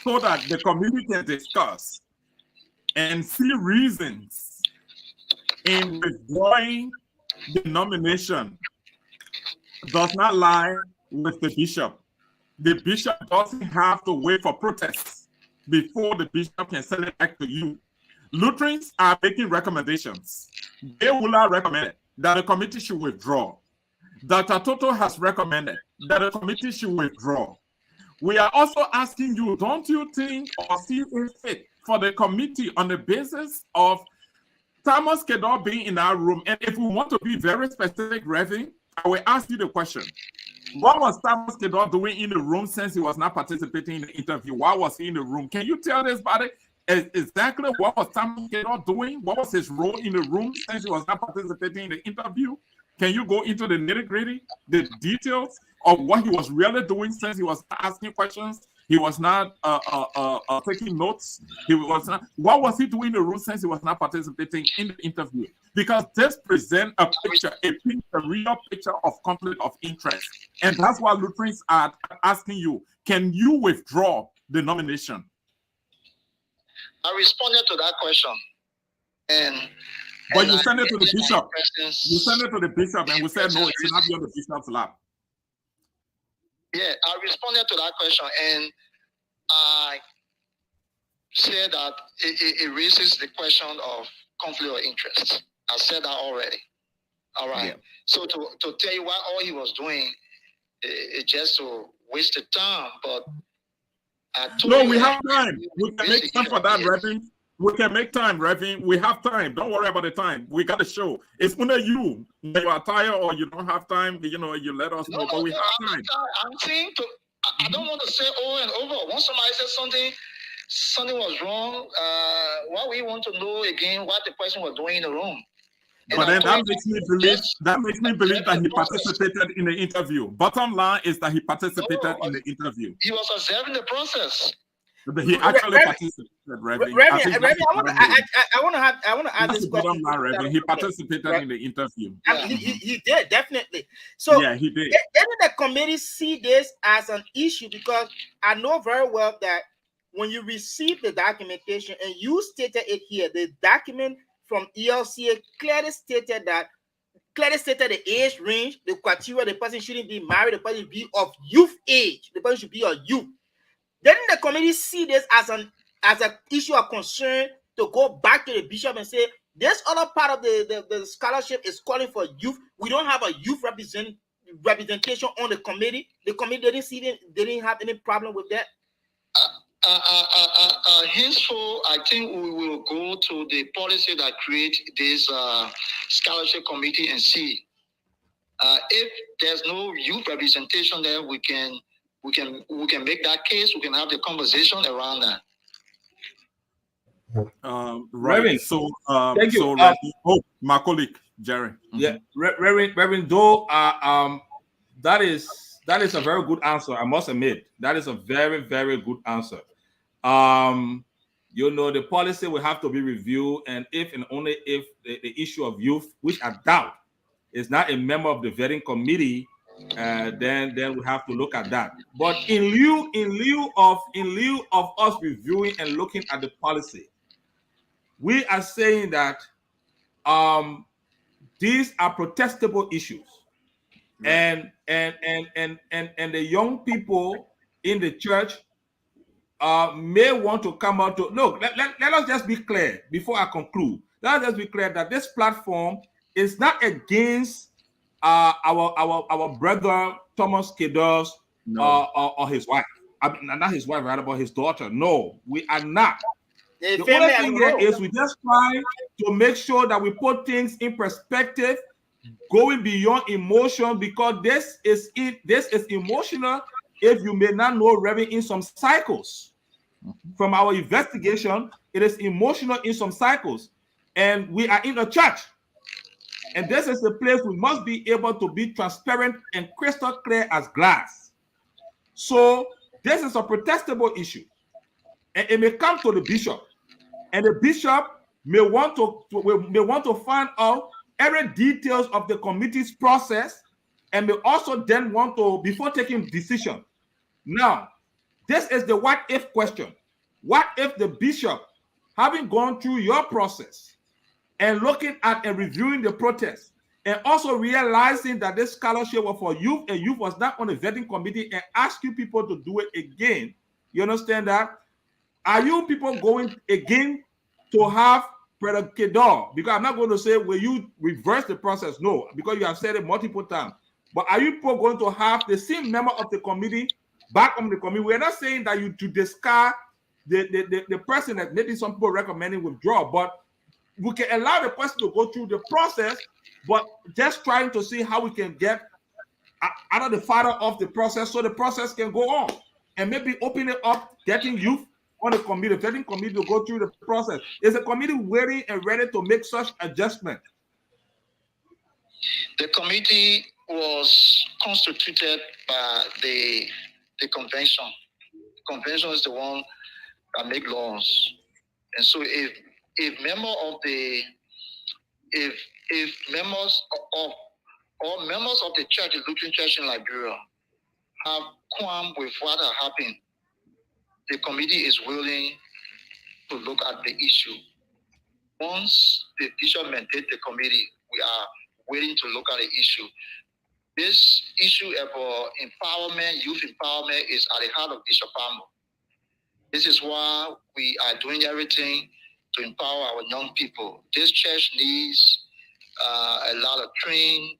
so that the committee can discuss and see reasons in withdrawing the nomination does not lie with the bishop. The bishop doesn't have to wait for protests before the bishop can send it back to you. Lutherans are making recommendations. They will not recommend that the committee should withdraw. Dr. Toto has recommended that the committee should withdraw. We are also asking you, don't you think or see it fit for the committee on the basis of Thomas Kedor being in our room? And if we want to be very specific, Reverend, I will ask you the question. What was Thomas Kedor doing in the room since he was not participating in the interview? Why was he in the room? Can you tell this body exactly what was Thomas Kedor doing? What was his role in the room since he was not participating in the interview? Can you go into the nitty-gritty, the details of what he was really doing since he was not asking questions? He was not taking notes. He was not. What was he doing in the room since he was not participating in the interview? Because this presents a real picture of conflict of interest. And that's why Lutherans are asking you, can you withdraw the nomination? I responded to that question. But you send it to the bishop. You send it to the bishop, and we said no, it should not be on the bishop's lap. Yeah, I responded to that question, and I said that it raises the question of conflict of interest. I said that already. All right. Yeah. So to tell you what all he was doing, it just to waste the time. But I told no, we have time. We can make time for that, Reverend. We can make time, Reverend. We have time. Don't worry about the time. We got a show. It's under you. You are tired or you don't have time. You let us know. But we have time. I'm saying I don't want to say over and over. Once somebody says something, something was wrong. What we want to know again, what the person was doing in the room. But then that makes me believe that he participated in the interview. Bottom line is that he participated in the interview. He was observing the process. But he actually participated, Reverend. I want to ask this question. Reverend. He participated in the interview. He did, definitely. So yeah, he did. Didn't the committee see this as an issue? Because I know very well that when you receive the documentation, and you stated it here, the document from LCL clearly stated the age range, the criteria, the person shouldn't be married, the person should be of youth age, the person should be a youth. Didn't the committee see this as an issue of concern to go back to the bishop and say, this other part of the scholarship is calling for youth. We don't have a youth representation on the committee. The committee didn't have any problem with that. Henceforth, I think we will go to the policy that creates this scholarship committee and see if there's no youth representation there. We can make that case. We can have the conversation around that. Right. So, thank you. my colleague Jerry. Yeah, Reverend Doe. That is a very good answer. I must admit, that is a very, very good answer. The policy will have to be reviewed, and if and only if the issue of youth, which I doubt is not a member of the vetting committee, then we have to look at that. But in lieu of us reviewing and looking at the policy, we are saying that these are protestable issues, and the young people in the church may want to come out to look. Let us just be clear before I conclude. Let us just be clear that this platform is not against our brother Thomas Kedos or his wife. Not his wife, rather, but his daughter. No, we are not. The only thing here is we just try to make sure that we put things in perspective, going beyond emotion, because this is emotional. If you may not know, Reverend, in some cycles, from our investigation, it is emotional in some cycles, and we are in a church, and this is a place we must be able to be transparent and crystal clear as glass. So this is a protestable issue, and it may come to the bishop, and the bishop may want to find out every details of the committee's process, and may also then want to, before taking decision. Now, this is the what if question. What if the bishop, having gone through your process and looking at and reviewing the protest, and also realizing that this scholarship was for youth and youth was not on the vetting committee, and ask you people to do it again? You understand that? Are you people going again to have Brother Kedor? Because I'm not going to say, will you reverse the process? No, because you have said it multiple times. But are you people going to have the same member of the committee back on the committee? We're not saying that you to discard the person that maybe some people recommending withdraw, but we can allow the person to go through the process, but just trying to see how we can get out of the father of the process so the process can go on, and maybe open it up, getting youth on the committee, vetting committee to go through the process. Is the committee ready and ready to make such adjustment? The committee was constituted by the convention. The convention is the one that make laws, and so if members of the church, the Lutheran Church in Liberia, have qualm with what happened, the committee is willing to look at the issue. Once the bishop mandates the committee, we are willing to look at the issue. This issue about empowerment, youth empowerment, is at the heart of Bishop Palmer. This is why we are doing everything to empower our young people. This church needs a lot of trained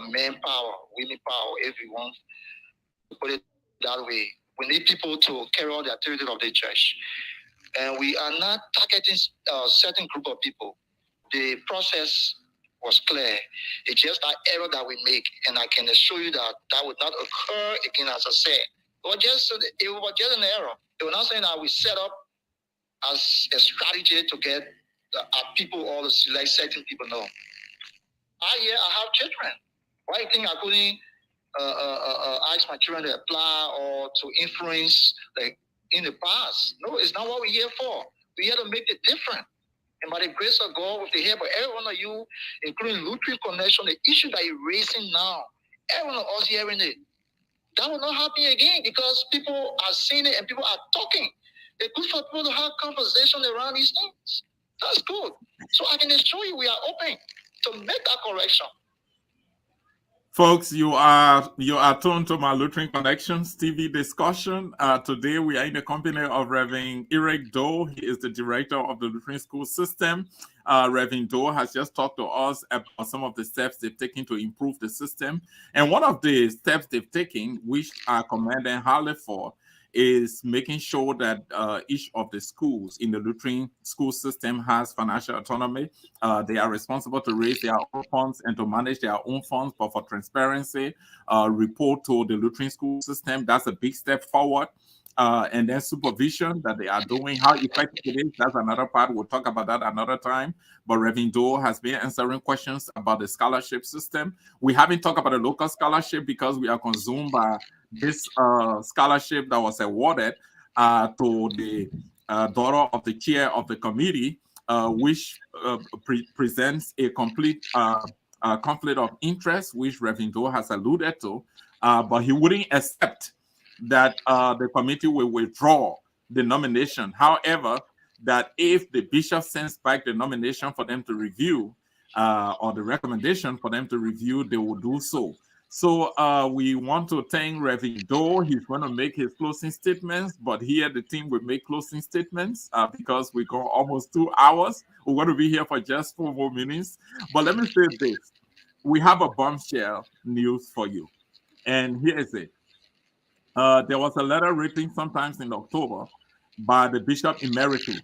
manpower, women power, if we want to put it that way. We need people to carry on the activities of the church. And we are not targeting a certain group of people. The process was clear. It's just that error that we make, and I can assure you that that would not occur again, as I said. It was just an error. It was not something that we set up as a strategy to get our people or to select certain people. No. I have children. Why do you think I couldn't ask my children to apply or to influence like in the past? No, it's not what we're here for. We're here to make it different. And by the grace of God, with the help of every one of you, including Lutheran Connection, the issue that you're raising now, every one of us hearing it, that will not happen again because people are seeing it and people are talking. It's good for people to have conversation around these things. That's good. So I can assure you we are open to make that correction. Folks, you are tuned to my Lutheran Connections TV discussion. Today we are in the company of Reverend Eric Doe. He is the director of the Lutheran school system. Reverend Doe has just talked to us about some of the steps they've taken to improve the system. And one of the steps they've taken, which I commend them highly for, is making sure that each of the schools in the Lutheran school system has financial autonomy. They are responsible to raise their own funds and to manage their own funds, but for transparency, report to the Lutheran school system. That's a big step forward. And then supervision that they are doing, how effective it is, that's another part. We'll talk about that another time. But Reverend Doe has been answering questions about the scholarship system. We haven't talked about the local scholarship because we are consumed by this scholarship that was awarded to the daughter of the chair of the committee, which presents a complete conflict of interest, which Reverend Doe has alluded to, but he wouldn't accept that the committee will withdraw the nomination. However, that if the bishop sends back the nomination for them to review, or the recommendation for them to review, they will do so. So we want to thank Reverend Doe. He's going to make his closing statements, but here the team will make closing statements because we go almost 2 hours. We're going to be here for just 4 more minutes. But let me say this. We have a bombshell news for you. And here is it. There was a letter written sometimes in October by the Bishop Emeritus,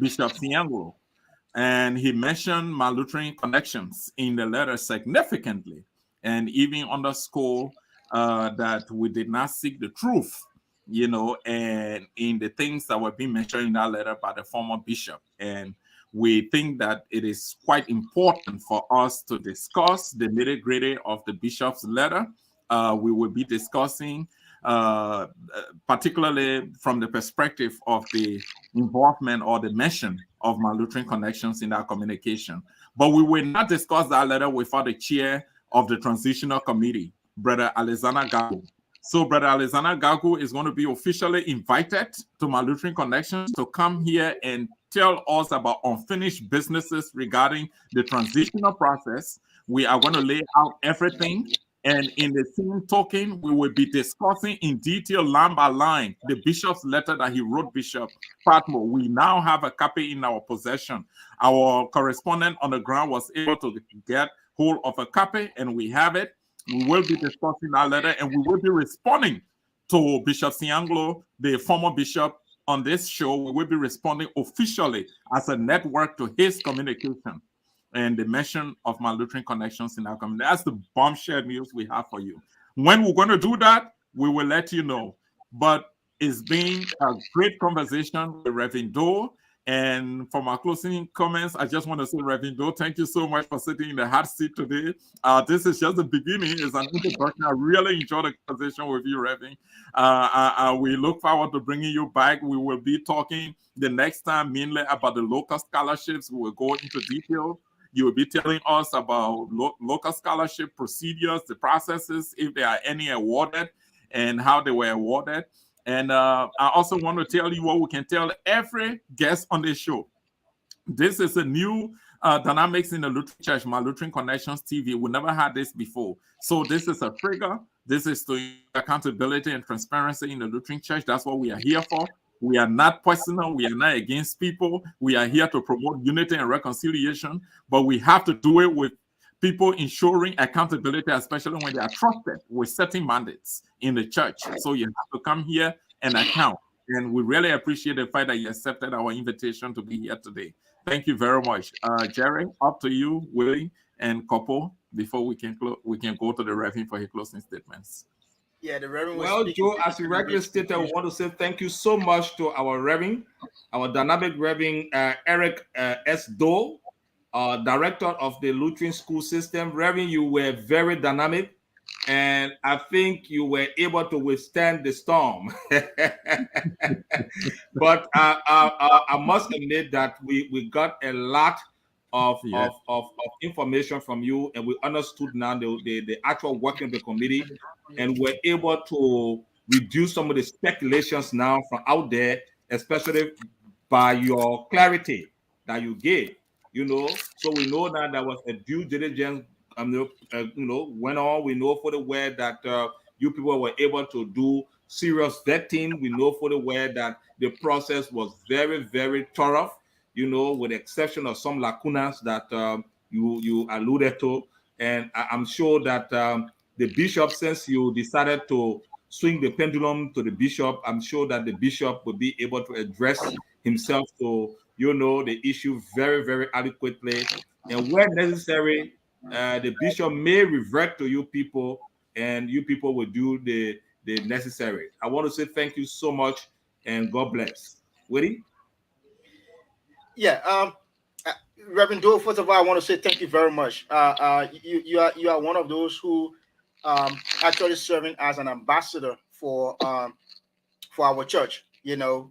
Bishop Sianglo, and he mentioned my Lutheran connections in the letter significantly, and even underscore that we did not seek the truth, and in the things that were being mentioned in that letter by the former bishop. And we think that it is quite important for us to discuss the nitty-gritty of the bishop's letter. We will be discussing, particularly from the perspective of the involvement or the mention of my Lutheran connections in that communication. But we will not discuss that letter without the chair of the transitional committee, Brother Alexander Gago. So Brother Alexander Gago is going to be officially invited to my Lutheran connections to come here and tell us about unfinished businesses regarding the transitional process. We are going to lay out everything. And in the same token, we will be discussing in detail, line by line, the bishop's letter that he wrote Bishop Patmo. We now have a copy in our possession. Our correspondent on the ground was able to get hold of a copy, and we have it. We will be discussing that letter, and we will be responding to Bishop Sianglo, the former bishop, on this show. We will be responding officially as a network to his communication and the mention of my Lutheran connections in our community. That's the bombshell news we have for you. When we're going to do that, we will let you know. But it's been a great conversation with Reverend Doe. And for my closing comments, I just want to say, Reverend Doe, thank you so much for sitting in the hot seat today. This is just the beginning. It's an introduction. I really enjoyed the conversation with you, Reverend. We look forward to bringing you back. We will be talking the next time mainly about the local scholarships. We will go into detail. You will be telling us about local scholarship procedures, the processes, if there are any awarded, and how they were awarded. And I also want to tell you what we can tell every guest on this show. This is a new dynamics in the Lutheran Church, my Lutheran Connections TV. We never had this before. So this is a trigger. This is to accountability and transparency in the Lutheran Church. That's what we are here for. We are not personal. We are not against people. We are here to promote unity and reconciliation, but we have to do it with people ensuring accountability, especially when they are trusted with certain mandates in the church. So you have to come here and account. And we really appreciate the fact that you accepted our invitation to be here today. Thank you very much. Jerry, up to you, Willie, and Kopo, before we can go to the Reverend for his closing statements. Yeah, the Reverend was Well, speaking. Joe, as you regularly stated, we want to say thank you so much to our Reverend, our dynamic Reverend Eric S. Doe, director of the Lutheran school system. Reverend, you were very dynamic, and I think you were able to withstand the storm. But I must admit that we got a lot of information from you, and we understood now the actual working of the committee, and we're able to reduce some of the speculations now from out there, especially by your clarity that you gave. So we know that there was a due diligence, went on. We know for the way that you people were able to do serious vetting. We know for the way that the process was very, very thorough, with the exception of some lacunas that you alluded to. And I'm sure that the bishop, since you decided to swing the pendulum to the bishop, I'm sure that the bishop will be able to address himself to, the issue very, very adequately. And where necessary, the bishop may revert to you people, and you people will do the necessary. I want to say thank you so much, and God bless. Woody? Yeah. Reverend Doe, first of all, I want to say thank you very much. You are one of those who actually serving as an ambassador for our church. You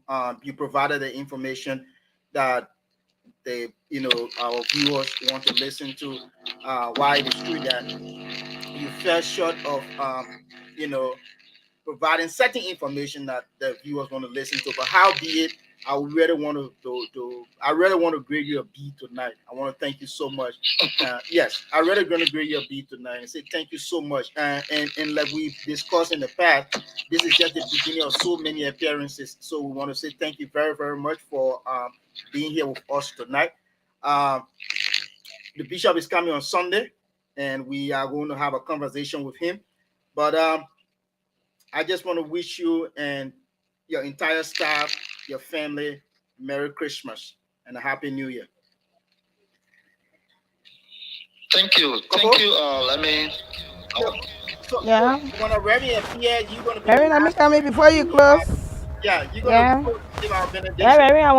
provided the information that our viewers want to listen to. Why it is true that you fell short of you know providing certain information that the viewers want to listen to. But how be it, I really want I really want to grade you a B tonight. I want to thank you so much. Yes, I really going to grade you a B tonight and say thank you so much. And like we discussed in the past, this is just the beginning of so many appearances. So we want to say thank you very, very much for being here with us tonight. Um, the bishop is coming on Sunday, and we are going to have a conversation with him. But I just want to wish you and your entire staff, your family, Merry Christmas and a Happy New Year. Thank you. Thank you. Let me. Yeah. When a Reverend appear, you're going to be Reverend, let me come in before you close. yeah, you're going Yeah. to give our benediction. Yeah, Reverend, I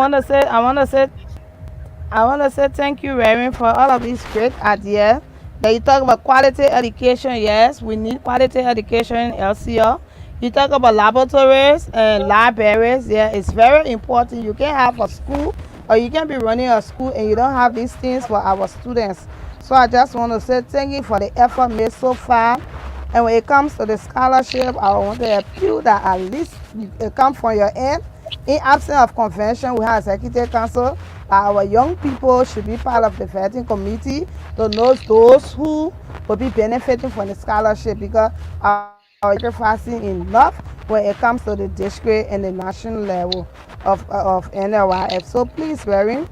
want to say thank you, Reverend, for all of these great ideas. That you talk about quality education. Yes, we need quality education in LCL. You talk about laboratories and libraries. Yeah, it's very important. You can have a school or you can be running a school and you don't have these things for our students. So I just want to say thank you for the effort made so far. And when it comes to the scholarship, I want to appeal that at least it come from your end. In absence of convention, we have executive council. Our young people should be part of the vetting committee to know those who will be benefiting from the scholarship because our sacrificing enough when it comes to the district and the national level of NLYF. So please, Reverend,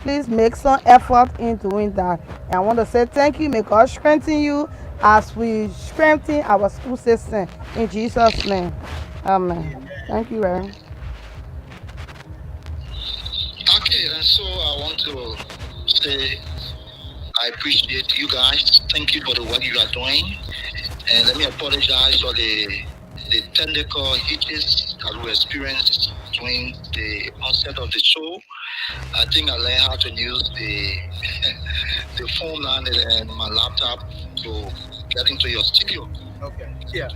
please make some effort in doing that. And I want to say thank you. May God strengthen you as we strengthen our school system. In Jesus' name. Amen. Thank you, Reverend. Okay, and so I want to say I appreciate you guys. Thank you for the work you are doing. And let me apologize for the technical hitches that we experienced during the onset of the show. I think I learned how to use the the phone line and my laptop to get into your studio. Okay. Yeah.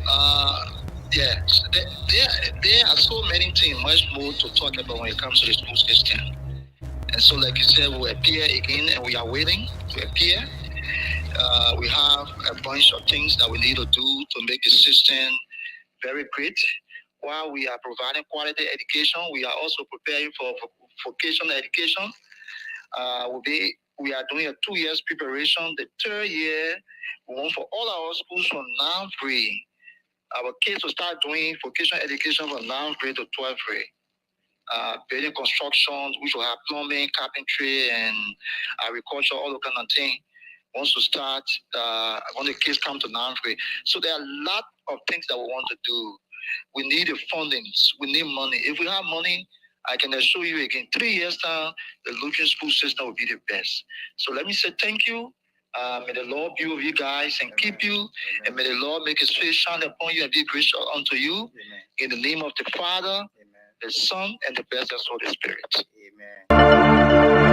Yes. There are so many things, much more to talk about when it comes to the school system. And so, like you said, we appear again, and we are waiting to appear. We have a bunch of things that we need to do to make the system very great. While we are providing quality education, we are also preparing for vocational education. We are doing a 2 years preparation. The third year, we want for all our schools from 9th grade. Our kids will start doing vocational education from 9th grade to 12th grade. Building construction, which will have plumbing, carpentry, and agriculture, all the kind of thing. Wants to start when the kids come to 9th grade. So there are a lot of things that we want to do. We need the fundings. We need money. If we have money, I can assure you again, 3 years time, the Lutheran school system will be the best. So let me say thank you. May the Lord be with you guys and keep you. And may the Lord make his face shine upon you and be gracious unto you. In the name of the Father, the Son, and the blessed Holy Spirit. Amen.